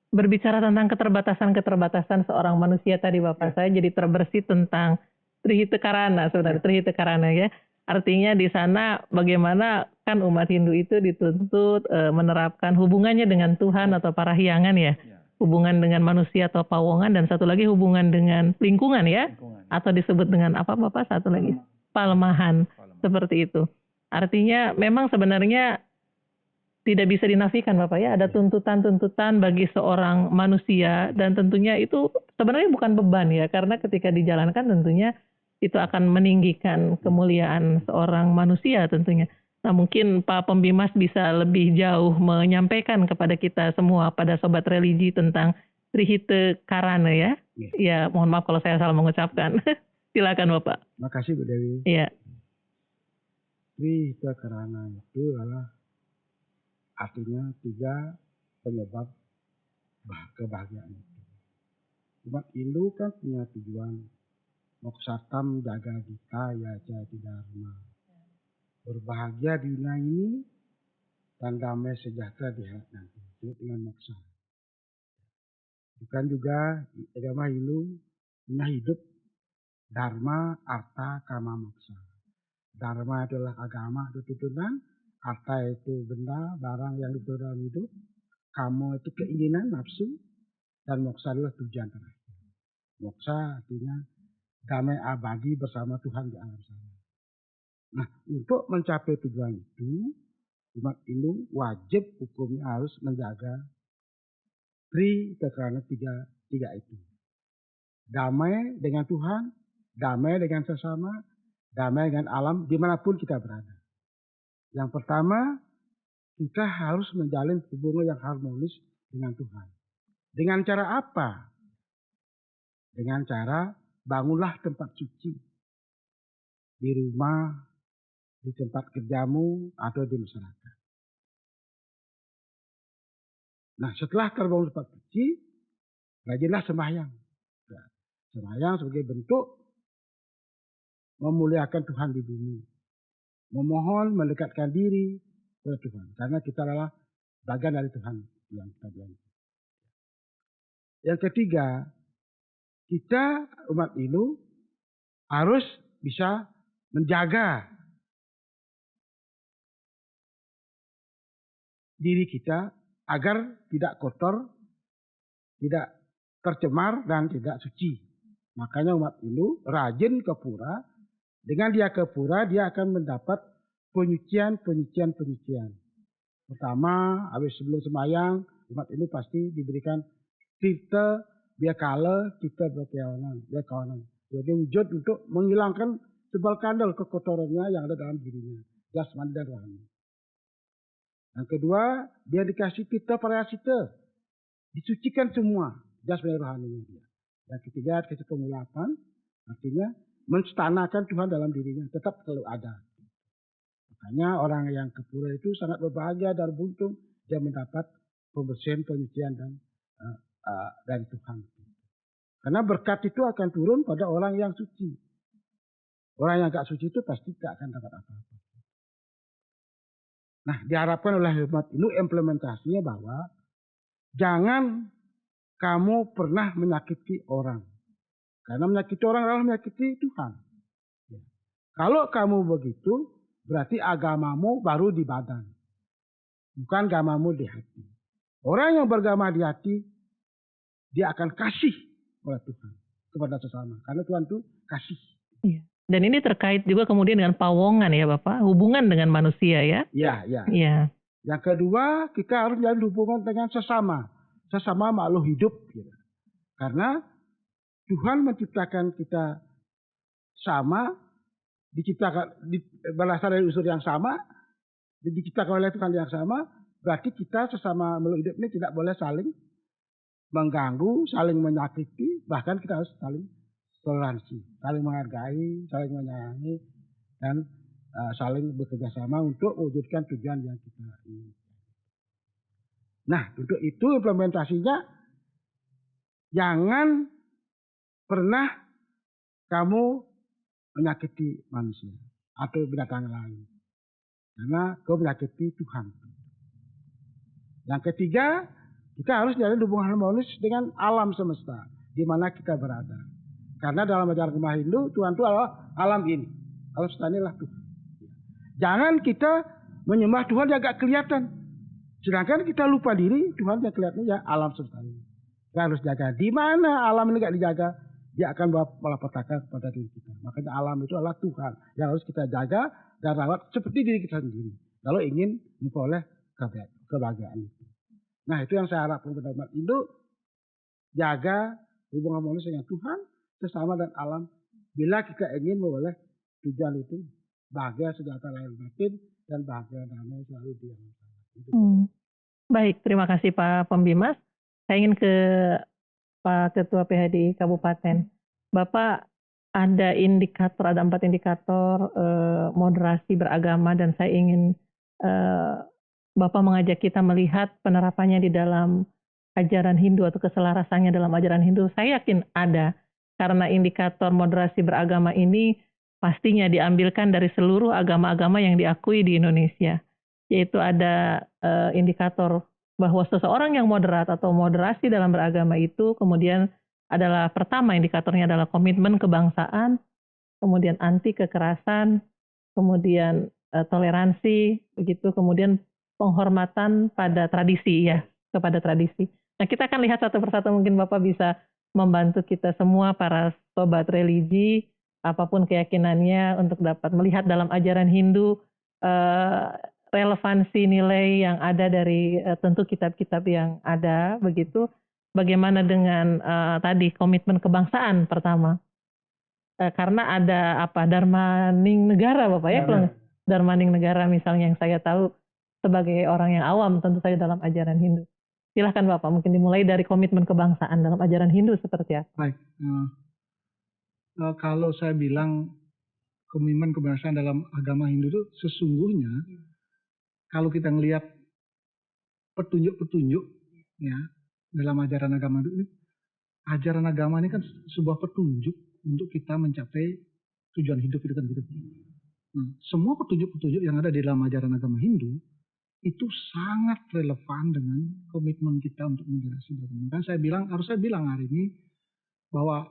Berbicara tentang keterbatasan seorang manusia tadi Bapak, saya jadi terbersih tentang Trihita Karana sebenarnya, Trihita Karana ya. Artinya di sana bagaimana kan umat Hindu itu dituntut menerapkan hubungannya dengan Tuhan atau para hyangan ya. Hubungan dengan manusia atau pawongan, dan satu lagi hubungan dengan lingkungan ya. Atau disebut dengan apa Bapak? Satu lagi palemahan. Seperti itu. Artinya memang sebenarnya tidak bisa dinafikan Bapak ya. Ada tuntutan-tuntutan bagi seorang manusia, dan tentunya itu sebenarnya bukan beban ya. Karena ketika dijalankan tentunya itu akan meninggikan kemuliaan seorang manusia tentunya. Nah mungkin Pak Pembimas bisa lebih jauh menyampaikan kepada kita semua, pada sobat religi, tentang Trihita Karana ya. Ya mohon maaf kalau saya salah mengucapkan. Silakan Bapak. Makasih Bu Dewi. Iya. Trihita Karana itu adalah artinya 3 penyebab kebahagiaan itu. Umat Hindu kan punya tujuan Moksatam jaga dita ya jati dharma. Berbahagia di dunia ini dan damai sejahtera di akhirat nanti. Disebut dengan moksa. Bukan juga agama Hindu punya hidup dharma, arta, kama, moksa. Dharma adalah agama atau tuntunan, arta itu benda, barang yang dibutuhkan dalam hidup, kama itu keinginan, nafsu, dan moksa adalah tujuan terakhir. Moksa artinya damai abadi bersama Tuhan di alam sana. Nah, untuk mencapai tujuan itu, umat Hindu wajib hukumnya harus menjaga Trihita Karana 3 itu. Damai dengan Tuhan, damai dengan sesama, damai dengan alam dimanapun kita berada. Yang pertama, kita harus menjalin hubungan yang harmonis dengan Tuhan. Dengan cara apa? Dengan cara bangunlah tempat suci. Di rumah, di tempat kerjamu, atau di masyarakat. Nah setelah terbangun tempat suci, rajinlah sembahyang. Nah, sembahyang sebagai bentuk memuliakan Tuhan di bumi. Memohon mendekatkan diri ke Tuhan. Karena kita adalah bagian dari Tuhan yang kita bilang. Yang ketiga, kita umat Hindu harus bisa menjaga diri kita agar tidak kotor, tidak tercemar, dan tidak suci. Makanya umat Hindu rajin ke pura. Dengan dia ke pura, dia akan mendapat penyucian. Pertama, habis sebelum sembahyang, umat Hindu pasti diberikan tirta biakala, tirta biakawanan. Jadi wujud untuk menghilangkan sebal kandel kekotorannya yang ada dalam dirinya, jasmani dan rohani. Yang kedua, dia dikasih tirta parayasita, disucikan semua jasmani dan rohaninya dia. Yang ketiga, dikasih pengulapan, artinya menstanakan Tuhan dalam dirinya, tetap selalu ada. Makanya orang yang ke pura itu sangat berbahagia dan beruntung, dia mendapat pembersihan, penyucian dari Tuhan. Karena berkat itu akan turun pada orang yang suci. Orang yang gak suci itu pasti gak akan dapat apa-apa. Nah, diharapkan oleh umat Hindu implementasinya bahwa jangan kamu pernah menyakiti orang. Karena menyakiti orang adalah menyakiti Tuhan. Ya. Kalau kamu begitu, berarti agamamu baru di badan. Bukan agamamu di hati. Orang yang beragama di hati, dia akan kasih oleh Tuhan. kepada sesama. Karena Tuhan itu kasih. Iya. Dan ini terkait juga kemudian dengan pawongan ya Bapak, hubungan dengan manusia ya. Iya. Yang kedua, kita harus menjalin hubungan dengan sesama makhluk hidup. Gitu. Karena Tuhan menciptakan kita sama, berasal dari unsur yang sama, diciptakan oleh Tuhan yang sama, berarti kita sesama makhluk hidup ini tidak boleh saling mengganggu, saling menyakiti, bahkan kita harus saling toleransi, saling menghargai, saling menyayangi, dan saling bekerja sama untuk mewujudkan tujuan yang kita ingin. Nah, untuk itu implementasinya jangan pernah kamu menyakiti manusia atau binatang lain. Karena kau menyakiti Tuhan. Yang ketiga, kita harus menjalin hubungan harmonis dengan alam semesta di mana kita berada. Karena dalam ajaran agama Hindu, Tuhan itu adalah alam ini. Alam semesta inilah Tuhan. Jangan kita menyembah Tuhan yang gak kelihatan. Sedangkan kita lupa diri, Tuhan yang kelihatannya ya alam semesta ini. Kita harus jaga. Di mana alam ini gak dijaga, dia akan malapetaka kepada diri kita. Makanya alam itu adalah Tuhan yang harus kita jaga dan rawat seperti diri kita sendiri. Kalau ingin memperoleh kebahagiaan itu. Nah, itu yang saya harapkan kepada umat Hindu. Jaga hubungan harmonis dengan Tuhan, sesama dan alam. Bila kita ingin memperoleh tujuan itu, bahagia sejahtera lahir batin dan bahagia damai selalu di alam sana. Baik, terima kasih Pak Pembimas. Saya ingin ke Pak Ketua PHDI Kabupaten. Bapak, ada 4 indikator moderasi beragama, dan saya ingin Bapak mengajak kita melihat penerapannya di dalam ajaran Hindu atau keselarasannya dalam ajaran Hindu. Saya yakin ada, karena indikator moderasi beragama ini pastinya diambilkan dari seluruh agama-agama yang diakui di Indonesia. Yaitu ada indikator bahwa seseorang yang moderat atau moderasi dalam beragama itu kemudian adalah, pertama indikatornya adalah komitmen kebangsaan, kemudian anti kekerasan, kemudian toleransi, begitu, kemudian penghormatan pada tradisi ya, kepada tradisi. Nah, kita akan lihat satu persatu, mungkin Bapak bisa membantu kita semua para sobat religi apapun keyakinannya untuk dapat melihat dalam ajaran Hindu relevansi nilai yang ada dari tentu kitab-kitab yang ada, begitu. Bagaimana dengan tadi komitmen kebangsaan pertama, karena ada Dharmaning Negara Bapak ya, Dharmaning Negara misalnya, yang saya tahu sebagai orang yang awam tentu saja dalam ajaran Hindu. Silahkan Bapak, mungkin dimulai dari komitmen kebangsaan dalam ajaran Hindu seperti apa? Baik, kalau saya bilang komitmen kebangsaan dalam agama Hindu itu sesungguhnya kalau kita melihat petunjuk-petunjuk ya dalam ajaran agama ini kan sebuah petunjuk untuk kita mencapai tujuan hidup itu kan gitu. Nah, semua petunjuk-petunjuk yang ada di dalam ajaran agama Hindu itu sangat relevan dengan komitmen kita untuk moderasi beragama. Kan harus saya bilang hari ini bahwa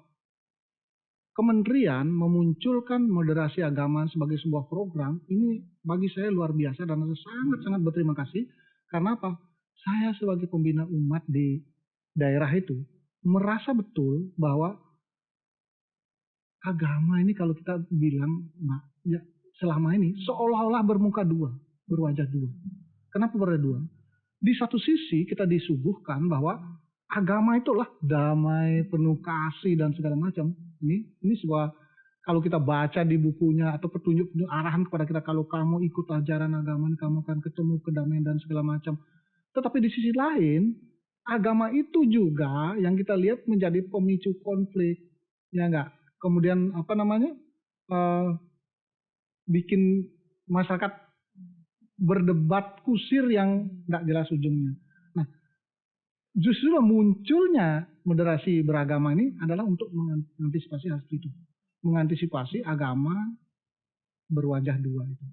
Kementerian memunculkan moderasi agama sebagai sebuah program, ini bagi saya luar biasa dan saya sangat-sangat berterima kasih. Karena apa? Saya sebagai pembina umat di daerah itu merasa betul bahwa agama ini kalau kita bilang ya, selama ini seolah-olah bermuka dua, berwajah dua. Kenapa berwajah dua? Di satu sisi kita disuguhkan bahwa agama itulah damai, penuh kasih dan segala macam. Ini sebuah, kalau kita baca di bukunya atau petunjuk arahan kepada kita, kalau kamu ikut ajaran agama ini kamu akan ketemu kedamaian dan segala macam. Tetapi di sisi lain, agama itu juga yang kita lihat menjadi pemicu konflik, ya enggak? Kemudian bikin masyarakat berdebat kusir yang enggak jelas ujungnya. Nah, justru munculnya moderasi beragama ini adalah untuk mengantisipasi hal itu. Mengantisipasi agama berwajah dua itu.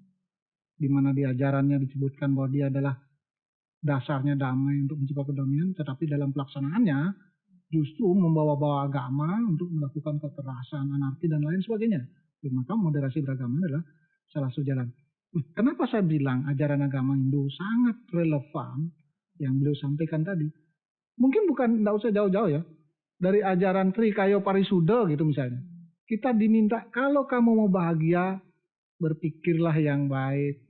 Di mana di ajarannya disebutkan bahwa dia adalah dasarnya damai untuk menciptakan kedamaian, tetapi dalam pelaksanaannya justru membawa-bawa agama untuk melakukan kekerasan, anarki dan lain sebagainya. Maka moderasi beragama adalah salah satu jalan. Kenapa saya bilang ajaran agama Hindu sangat relevan yang beliau sampaikan tadi? Mungkin tidak usah jauh-jauh ya. dari ajaran Trikayo Parisuda gitu misalnya. Kita diminta kalau kamu mau bahagia, berpikirlah yang baik,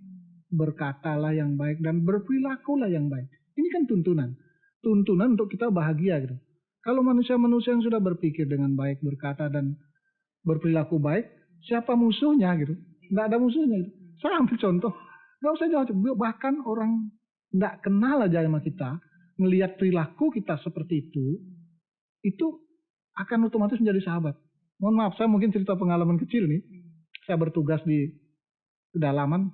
berkatalah yang baik, dan berperilakulah yang baik. Ini kan tuntunan. Tuntunan untuk kita bahagia gitu. Kalau manusia-manusia yang sudah berpikir dengan baik, berkata dan berperilaku baik, siapa musuhnya gitu? Nggak ada musuhnya gitu. Saya ambil contoh, nggak usah jauh-jauh. Bahkan orang nggak kenal aja sama kita, ngelihat perilaku kita seperti itu akan otomatis menjadi sahabat. Mohon maaf, saya mungkin cerita pengalaman kecil nih. Saya bertugas di pedalaman,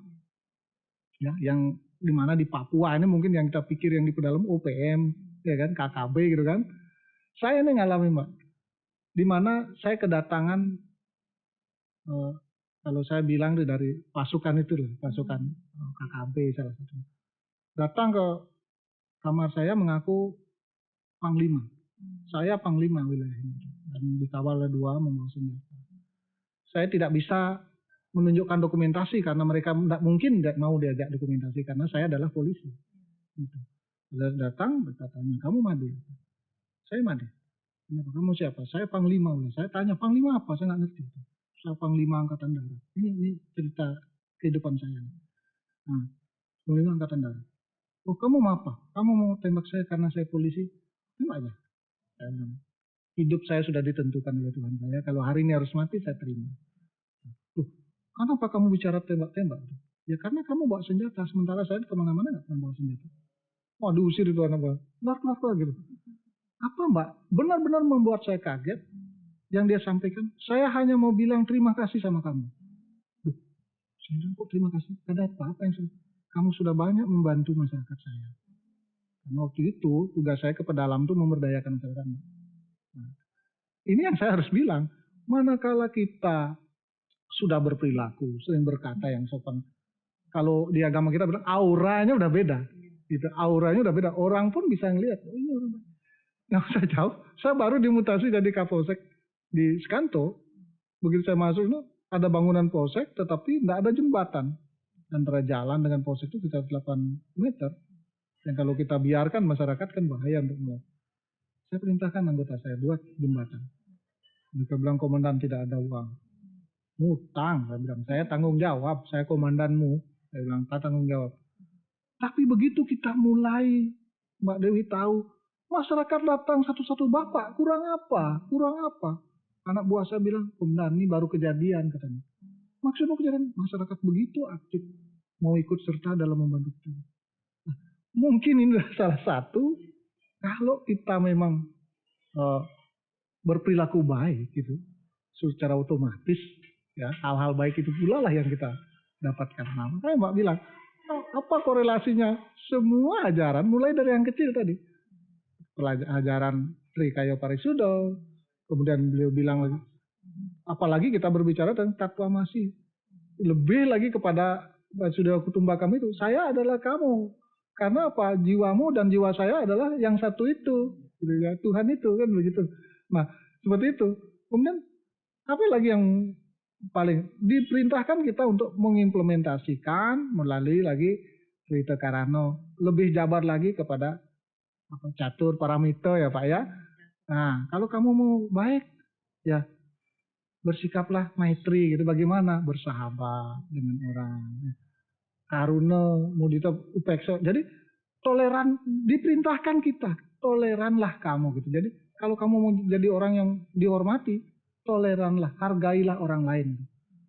ya, yang dimana di Papua ini mungkin yang kita pikir yang di pedalaman OPM, ya kan, KKB gitu kan. Saya ini ngalamin, Mbak, dimana saya kedatangan, kalau saya bilang dari pasukan itu lah, pasukan KKB salah satu. Datang ke kamar saya mengaku panglima. Saya panglima wilayahnya dan dikawal oleh 2 membawa senjata. Saya tidak bisa menunjukkan dokumentasi karena mereka tidak mau diajak dokumentasi karena saya adalah polisi. Gitu. Datang berkatanya, kamu Made? Saya Made. Kenapa? Kamu siapa? Saya panglima. Saya tanya, panglima apa? Saya nggak ngerti. Saya panglima angkatan darat. Ini cerita kehidupan saya. Nah, panglima angkatan darat. Oh, kamu mau apa? Kamu mau tembak saya karena saya polisi? Tembak aja. Saya bilang, hidup saya sudah ditentukan oleh Tuhan saya. Kalau hari ini harus mati, saya terima. Loh, kenapa kamu bicara tembak-tembak? Ya karena kamu bawa senjata, sementara saya kemana-mana nggak pernah bawa senjata. Wah, diusir itu anak gue. Keluar gitu. Apa Mbak? Benar-benar membuat saya kaget. Yang dia sampaikan, saya hanya mau bilang terima kasih sama kamu. Loh, saya bilang kok terima kasih? Ada apa yang kamu sudah banyak membantu masyarakat saya. Karena waktu itu tugas saya ke pedalam itu memberdayakan masyarakat. Nah, ini yang saya harus bilang. Manakala kita sudah berperilaku, sering berkata yang sopan. Kalau di agama kita bilang auranya udah beda. Gitu. Auranya udah beda. Orang pun bisa ngelihat. Oh ini orang baik. Nggak usah jauh. Saya baru dimutasi jadi Kapolsek di Skanto. Begitu saya masuk itu ada bangunan polsek tetapi tidak ada jembatan. Antara jalan dengan polsek itu sekitar 8 meter. Yang kalau kita biarkan masyarakat kan bahaya untuk melewati. Saya perintahkan anggota saya buat jembatan. Mereka bilang komandan tidak ada uang. Ngutang, saya bilang. Saya tanggung jawab, saya komandanmu. Saya bilang, tak tanggung jawab. Tapi begitu kita mulai, Mbak Dewi tahu, masyarakat datang satu-satu, Bapak, kurang apa? Kurang apa? Anak buah saya bilang, komandan ini baru kejadian katanya. Maksudnya kejadian, masyarakat begitu aktif mau ikut serta dalam membantu kita. Nah, mungkin ini salah satu, kalau kita memang berperilaku baik gitu, secara otomatis ya hal-hal baik itu pula lah yang kita dapatkan. Nah, makanya Mbak bilang, apa korelasinya? Semua ajaran mulai dari yang kecil tadi. Ajaran Trikayo Parisuda, kemudian beliau bilang lagi, apalagi kita berbicara tentang taklamasi. Lebih lagi kepada sudah kutumba kami itu, saya adalah kamu. Karena apa? Jiwamu dan jiwa saya adalah yang satu itu. Tuhan itu kan begitu. Nah, seperti itu. Kemudian apa lagi yang paling diperintahkan kita untuk mengimplementasikan melalui lagi Trita Karano, lebih jabar lagi kepada catur paramita ya Pak ya. Nah, kalau kamu mau baik ya bersikaplah maitri gitu. Bagaimana? Bersahabat dengan orang. Karuna, mudita, upeksa. Jadi toleran diperintahkan kita. Toleranlah kamu gitu. Jadi kalau kamu mau jadi orang yang dihormati, toleranlah, hargailah orang lain.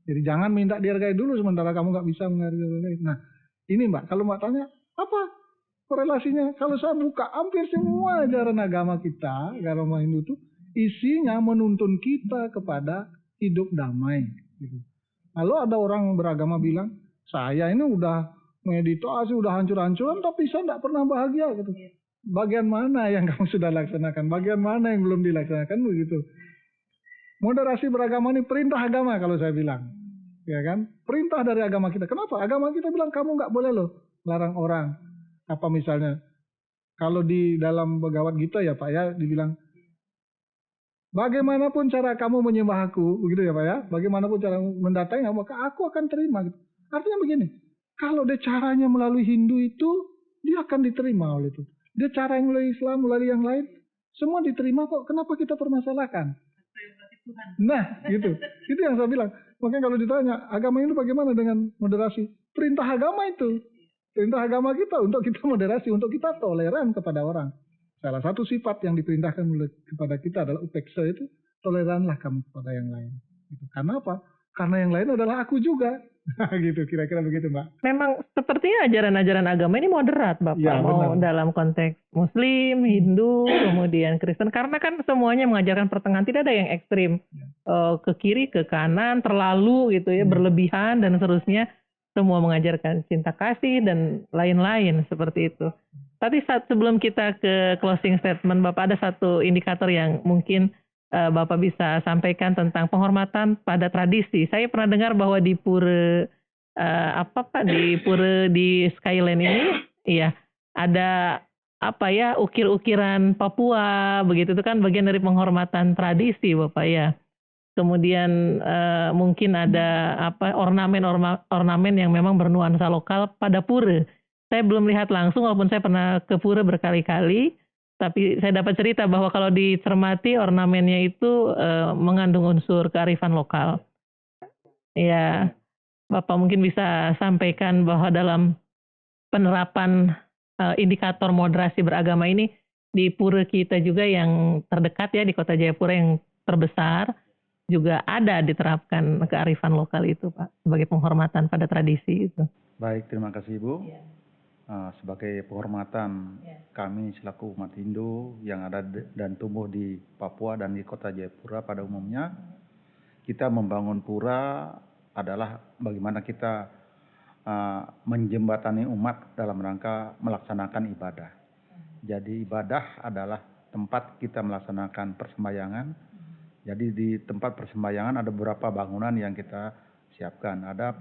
Jadi jangan minta dihargai dulu sementara kamu nggak bisa menghargai orang lain. Nah, ini Mbak, kalau Mbak tanya, apa korelasinya? Kalau saya buka hampir semua ajaran agama kita, agama Hindu itu, isinya menuntun kita kepada hidup damai. Gitu. Lalu ada orang beragama bilang, saya ini udah meditasi, udah hancur-hancuran, tapi saya nggak pernah bahagia. Gitu. Bagian mana yang kamu sudah laksanakan? Bagian mana yang belum dilaksanakan? Begitu. Moderasi beragama ini perintah agama kalau saya bilang, ya kan? Perintah dari agama kita. Kenapa? Agama kita bilang kamu nggak boleh loh larang orang. Apa misalnya? Kalau di dalam Bhagavad Gita ya Pak ya dibilang, bagaimanapun cara kamu menyembah aku, begitu ya Pak ya. Bagaimanapun cara mendatangi maka aku akan terima. Gitu. Artinya begini, kalau dia caranya melalui Hindu itu dia akan diterima oleh itu. Dia cara yang melalui Islam, melalui yang lain, Semua diterima kok, kenapa kita permasalahkan? Nah, gitu. Itu yang saya bilang. Makanya kalau ditanya, agama ini bagaimana dengan moderasi? Perintah agama itu. Perintah agama kita untuk kita moderasi, untuk kita toleran kepada orang. Salah satu sifat yang diperintahkan kepada kita adalah upeksa itu, toleranlah kamu kepada yang lain. Gitu. Karena apa? Karena yang lain adalah aku juga. Gitu, kira-kira begitu, Mbak. Memang sepertinya ajaran-ajaran agama ini moderat, Bapak. Ya, mau dalam konteks Muslim, Hindu, kemudian Kristen. Karena kan semuanya mengajarkan pertengahan, tidak ada yang ekstrim. Ke kiri, ke kanan, terlalu gitu ya, berlebihan dan seterusnya. Semua mengajarkan cinta kasih dan lain-lain seperti itu. Tapi sebelum kita ke closing statement, Bapak, ada satu indikator yang mungkin Bapak bisa sampaikan tentang penghormatan pada tradisi. Saya pernah dengar bahwa di pura di pura di Skyland ini, iya, ada apa ya, ukir-ukiran Papua, begitu itu kan bagian dari penghormatan tradisi, Bapak ya. Kemudian mungkin ada ornamen yang memang bernuansa lokal pada pura. Saya belum lihat langsung, walaupun saya pernah ke pura berkali-kali. Tapi saya dapat cerita bahwa kalau dicermati ornamennya itu mengandung unsur kearifan lokal. Ya, Bapak mungkin bisa sampaikan bahwa dalam penerapan indikator moderasi beragama ini di pura kita juga yang terdekat ya, di Kota Jayapura yang terbesar, juga ada diterapkan kearifan lokal itu, Pak, sebagai penghormatan pada tradisi itu. Baik, terima kasih Ibu. Sebagai penghormatan kami selaku umat Hindu yang ada dan tumbuh di Papua dan di Kota Jayapura pada umumnya, kita membangun pura adalah bagaimana kita menjembatani umat dalam rangka melaksanakan ibadah. Jadi ibadah adalah tempat kita melaksanakan persembahyangan. Jadi di tempat persembahyangan ada beberapa bangunan yang kita siapkan. Ada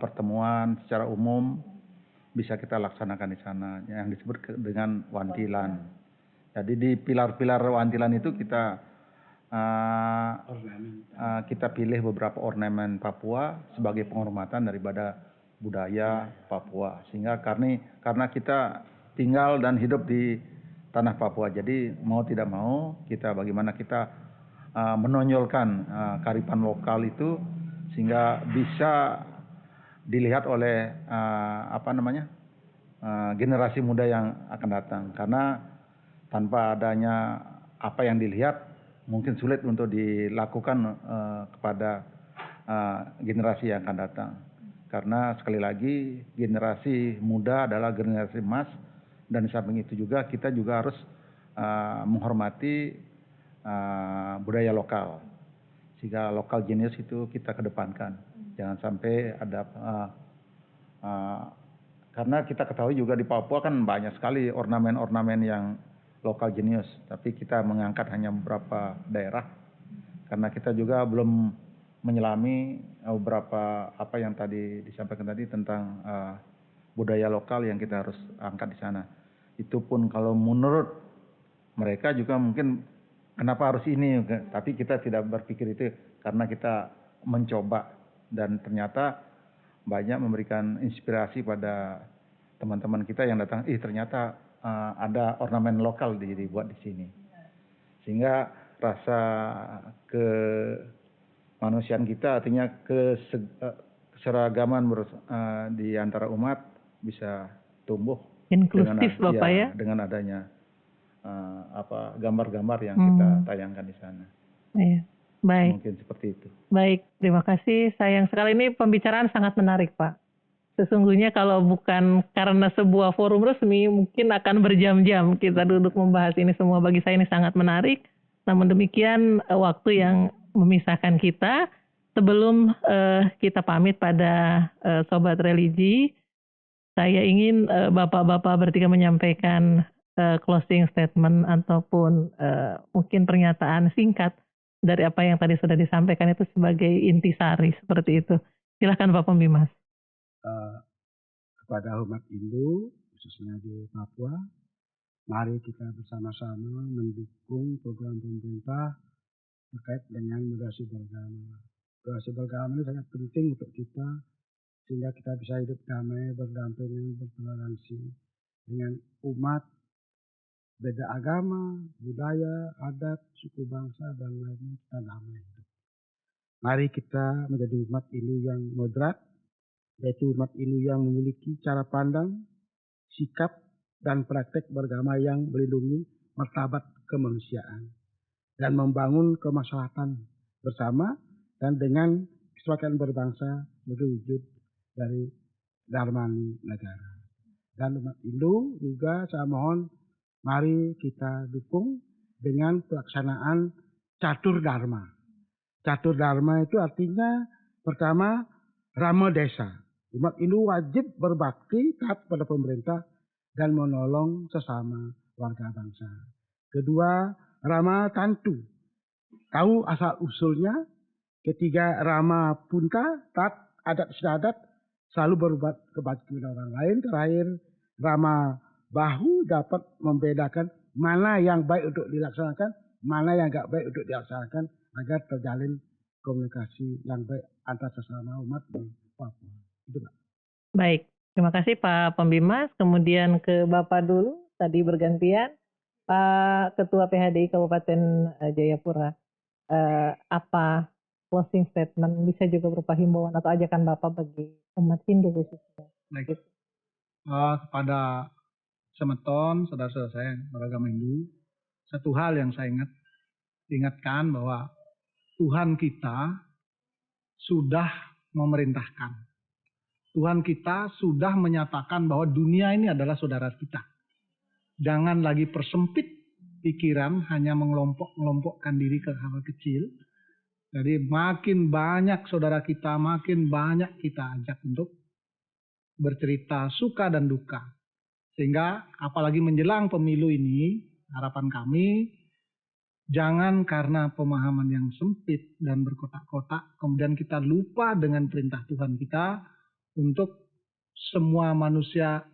pertemuan secara umum bisa kita laksanakan di sana yang disebut dengan wantilan. Jadi di pilar-pilar wantilan itu kita pilih beberapa ornamen Papua sebagai penghormatan daripada budaya Papua. Sehingga karena kita tinggal dan hidup di tanah Papua, jadi mau tidak mau kita bagaimana kita menonjolkan kearifan lokal itu sehingga bisa dilihat oleh generasi muda yang akan datang. Karena tanpa adanya apa yang dilihat mungkin sulit untuk dilakukan kepada generasi yang akan datang. Karena sekali lagi generasi muda adalah generasi emas, dan di samping itu juga kita juga harus menghormati budaya lokal. Sehingga lokal genius itu kita kedepankan. Jangan sampai ada karena kita ketahui juga di Papua kan banyak sekali ornamen-ornamen yang lokal genius, tapi kita mengangkat hanya beberapa daerah karena kita juga belum menyelami beberapa apa yang tadi disampaikan tadi tentang budaya lokal yang kita harus angkat di sana. Itu pun kalau menurut mereka juga mungkin kenapa harus ini, tapi kita tidak berpikir itu karena kita mencoba dan ternyata banyak memberikan inspirasi pada teman-teman kita yang datang, ternyata ada ornamen lokal dibuat di sini. Sehingga rasa kemanusiaan kita, artinya keseragaman di antara umat bisa tumbuh inklusif, Bapak ya, dengan adanya gambar-gambar yang kita tayangkan di sana. Iya. Baik. Mungkin seperti itu. Baik, terima kasih. Sayang sekali ini pembicaraan sangat menarik, Pak. Sesungguhnya kalau bukan karena sebuah forum resmi, mungkin akan berjam-jam kita duduk membahas ini semua. Bagi saya ini sangat menarik. Namun demikian waktu yang memisahkan kita. Sebelum kita pamit pada Sobat Religi, saya ingin Bapak-Bapak bertiga menyampaikan closing statement ataupun mungkin pernyataan singkat dari apa yang tadi sudah disampaikan itu sebagai intisari seperti itu. Silakan Pak Pembimas. Kepada umat Hindu, khususnya di Papua, mari kita bersama-sama mendukung program pemerintah terkait dengan moderasi beragama. Moderasi beragama ini sangat penting untuk kita, sehingga kita bisa hidup damai, berdampingan, bertoleransi dengan umat beda agama, budaya, adat, suku bangsa, dan lainnya kita damai. Mari kita menjadi umat Hindu yang moderat, yaitu umat Hindu yang memiliki cara pandang, sikap, dan praktek beragama yang melindungi martabat kemanusiaan dan membangun kemaslahatan bersama dan dengan kesepakatan berbangsa sebagai wujud dari Dharmani negara. Dan umat Hindu juga saya mohon mari kita dukung dengan pelaksanaan catur dharma. Catur dharma itu artinya pertama rama desa. Umat Hindu wajib berbakti taat pada pemerintah dan menolong sesama warga bangsa. Kedua, rama tantu. Tahu asal usulnya. Ketiga, rama punta, taat adat istiadat, selalu berbuat kebaikan kepada orang lain. Terakhir, rama bahu dapat membedakan mana yang baik untuk dilaksanakan, mana yang enggak baik untuk dilaksanakan agar terjalin komunikasi yang baik antar sesama umat di Papua. Itu Pak. Baik, terima kasih Pak Pembimas. Kemudian ke Bapak dulu, tadi bergantian. Pak Ketua PHDI Kabupaten Jayapura, apa closing statement bisa juga berupa himbauan atau ajakan Bapak bagi umat Hindu khususnya? Baik. Kepada semeton, saudara-saudara saya yang beragama Hindu, satu hal yang saya ingatkan bahwa Tuhan kita sudah memerintahkan. Tuhan kita sudah menyatakan bahwa dunia ini adalah saudara kita. Jangan lagi persempit pikiran, hanya mengelompokkan diri ke hal kecil. Jadi makin banyak saudara kita, makin banyak kita ajak untuk bercerita suka dan duka. Sehingga apalagi menjelang pemilu ini, harapan kami jangan karena pemahaman yang sempit dan berkotak-kotak, kemudian kita lupa dengan perintah Tuhan kita untuk semua manusia,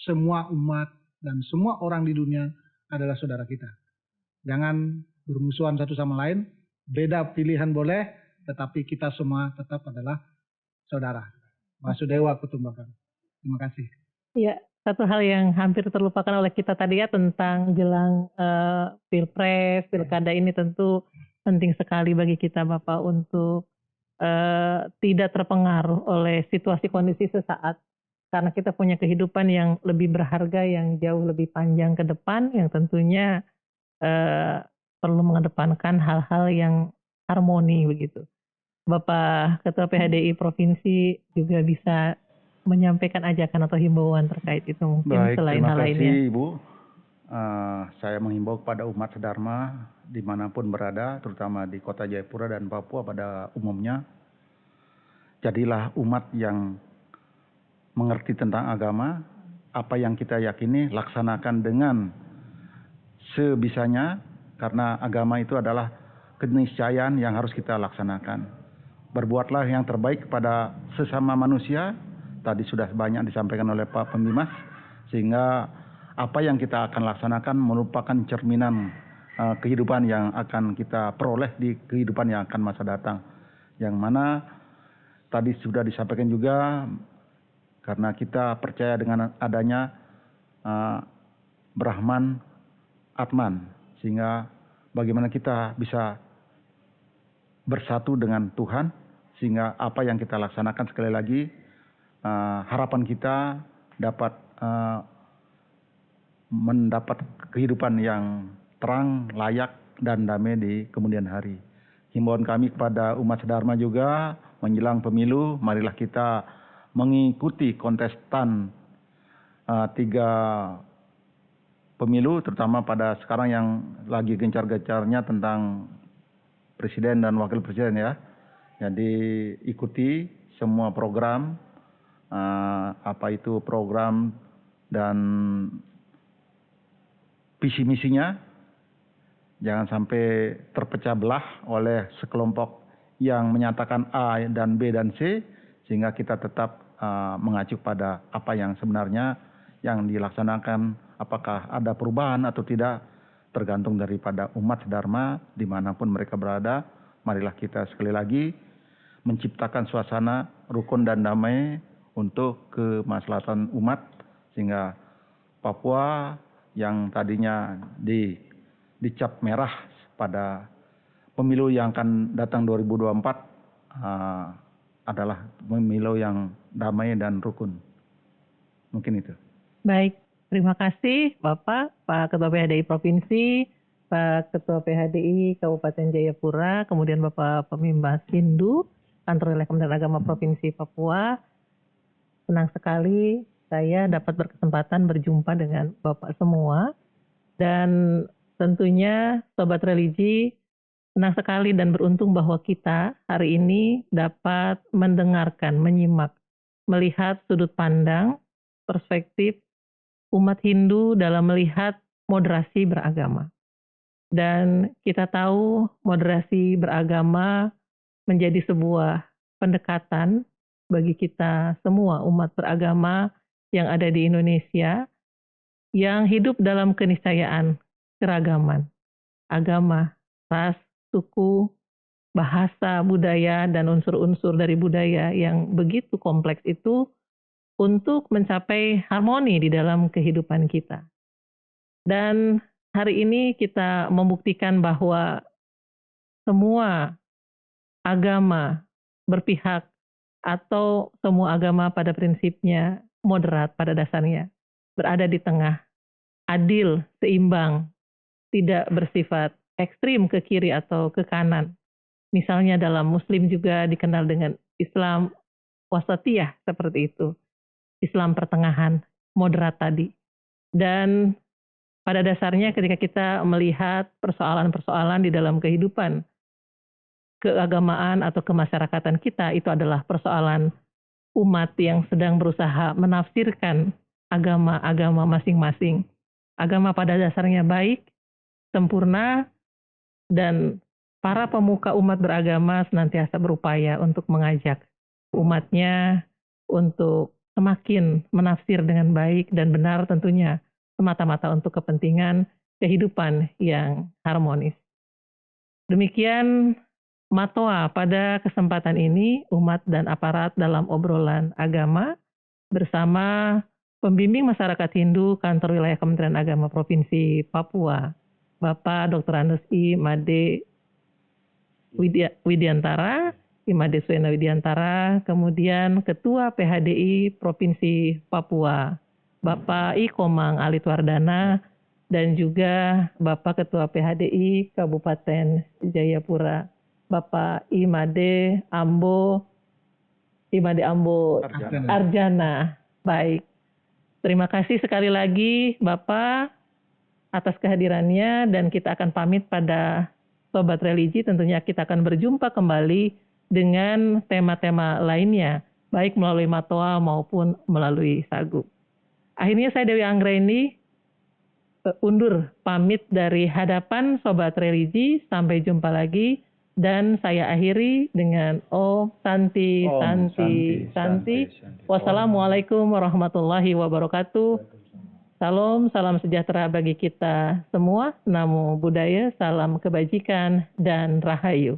semua umat, dan semua orang di dunia adalah saudara kita. Jangan bermusuhan satu sama lain, beda pilihan boleh, tetapi kita semua tetap adalah saudara. Vasudewa Kutumbakam. Terima kasih. Iya, satu hal yang hampir terlupakan oleh kita tadi ya tentang jelang pilpres, pilkada ini tentu penting sekali bagi kita Bapak untuk tidak terpengaruh oleh situasi kondisi sesaat. Karena kita punya kehidupan yang lebih berharga, yang jauh lebih panjang ke depan, yang tentunya perlu mengedepankan hal-hal yang harmoni begitu. Bapak Ketua PHDI Provinsi juga bisa menyampaikan ajakan atau himbauan terkait itu mungkin. Baik, selain hal lainnya. Terima kasih Ibu. Saya menghimbau kepada umat sedharma dimanapun berada, terutama di kota Jayapura dan Papua pada umumnya. Jadilah umat yang mengerti tentang agama, apa yang kita yakini laksanakan dengan sebisanya, karena agama itu adalah keniscayaan yang harus kita laksanakan. Berbuatlah yang terbaik kepada sesama manusia, tadi sudah banyak disampaikan oleh Pak Pembimas, sehingga apa yang kita akan laksanakan merupakan cerminan kehidupan yang akan kita peroleh di kehidupan yang akan masa datang. Yang mana tadi sudah disampaikan juga, karena kita percaya dengan adanya Brahman, Atman, sehingga bagaimana kita bisa bersatu dengan Tuhan, sehingga apa yang kita laksanakan sekali lagi, harapan kita dapat mendapat kehidupan yang terang, layak, dan damai di kemudian hari. Himbauan kami kepada umat sedharma juga, menjelang pemilu, marilah kita mengikuti kontestan 3 pemilu, terutama pada sekarang yang lagi gencar-gencarnya tentang presiden dan wakil presiden ya. Jadi ikuti semua program, apa itu program dan visi misinya. Jangan sampai terpecah belah oleh sekelompok yang menyatakan A dan B dan C, sehingga kita tetap mengacu pada apa yang sebenarnya yang dilaksanakan, apakah ada perubahan atau tidak, tergantung daripada umat sedharma dimanapun mereka berada. Marilah kita sekali lagi menciptakan suasana rukun dan damai untuk kemaslahatan umat, sehingga Papua yang tadinya dicap merah pada pemilu yang akan datang 2024 adalah pemilu yang damai dan rukun. Mungkin itu. Baik, terima kasih Bapak, Pak Ketua PHDI Provinsi, Pak Ketua PHDI Kabupaten Jayapura, kemudian Bapak Pemimbas Hindu, Kantor Wilayah Kementerian Agama Provinsi Papua. Senang sekali saya dapat berkesempatan berjumpa dengan Bapak semua. Dan tentunya Sobat Religi, senang sekali dan beruntung bahwa kita hari ini dapat mendengarkan, menyimak, melihat sudut pandang, perspektif umat Hindu dalam melihat moderasi beragama. Dan kita tahu moderasi beragama menjadi sebuah pendekatan bagi kita semua umat beragama yang ada di Indonesia yang hidup dalam keniscayaan keragaman, agama, ras, suku, bahasa, budaya, dan unsur-unsur dari budaya yang begitu kompleks itu untuk mencapai harmoni di dalam kehidupan kita. Dan hari ini kita membuktikan bahwa semua agama berpihak atau semua agama pada prinsipnya moderat pada dasarnya, berada di tengah, adil, seimbang, tidak bersifat ekstrim ke kiri atau ke kanan. Misalnya dalam Muslim juga dikenal dengan Islam wasatiyah seperti itu. Islam pertengahan, moderat tadi. Dan pada dasarnya ketika kita melihat persoalan-persoalan di dalam kehidupan keagamaan atau kemasyarakatan kita, itu adalah persoalan umat yang sedang berusaha menafsirkan agama-agama masing-masing. Agama pada dasarnya baik, sempurna, dan para pemuka umat beragama senantiasa berupaya untuk mengajak umatnya untuk semakin menafsir dengan baik dan benar, tentunya semata-mata untuk kepentingan kehidupan yang harmonis. Demikian Matoa pada kesempatan ini, umat dan aparat dalam obrolan agama bersama pembimbing masyarakat Hindu Kantor Wilayah Kementerian Agama Provinsi Papua, Bapak Dr. Andes I. Made Widiantara, Imade Suena Widiantara, kemudian Ketua PHDI Provinsi Papua, Bapak I. Komang Alitwardana, dan juga Bapak Ketua PHDI Kabupaten Jayapura, Bapak Imade Ambo Arjana. Baik, terima kasih sekali lagi Bapak atas kehadirannya, dan kita akan pamit pada Sobat Religi. Tentunya kita akan berjumpa kembali dengan tema-tema lainnya, baik melalui Matoa maupun melalui Sagu. Akhirnya saya Dewi Anggraini undur pamit dari hadapan Sobat Religi. Sampai jumpa lagi, dan saya akhiri dengan Om Santi, Santi, Santi. Wassalamualaikum warahmatullahi wabarakatuh. Salam, salam sejahtera bagi kita semua. Namo Buddhaya, salam kebajikan dan rahayu.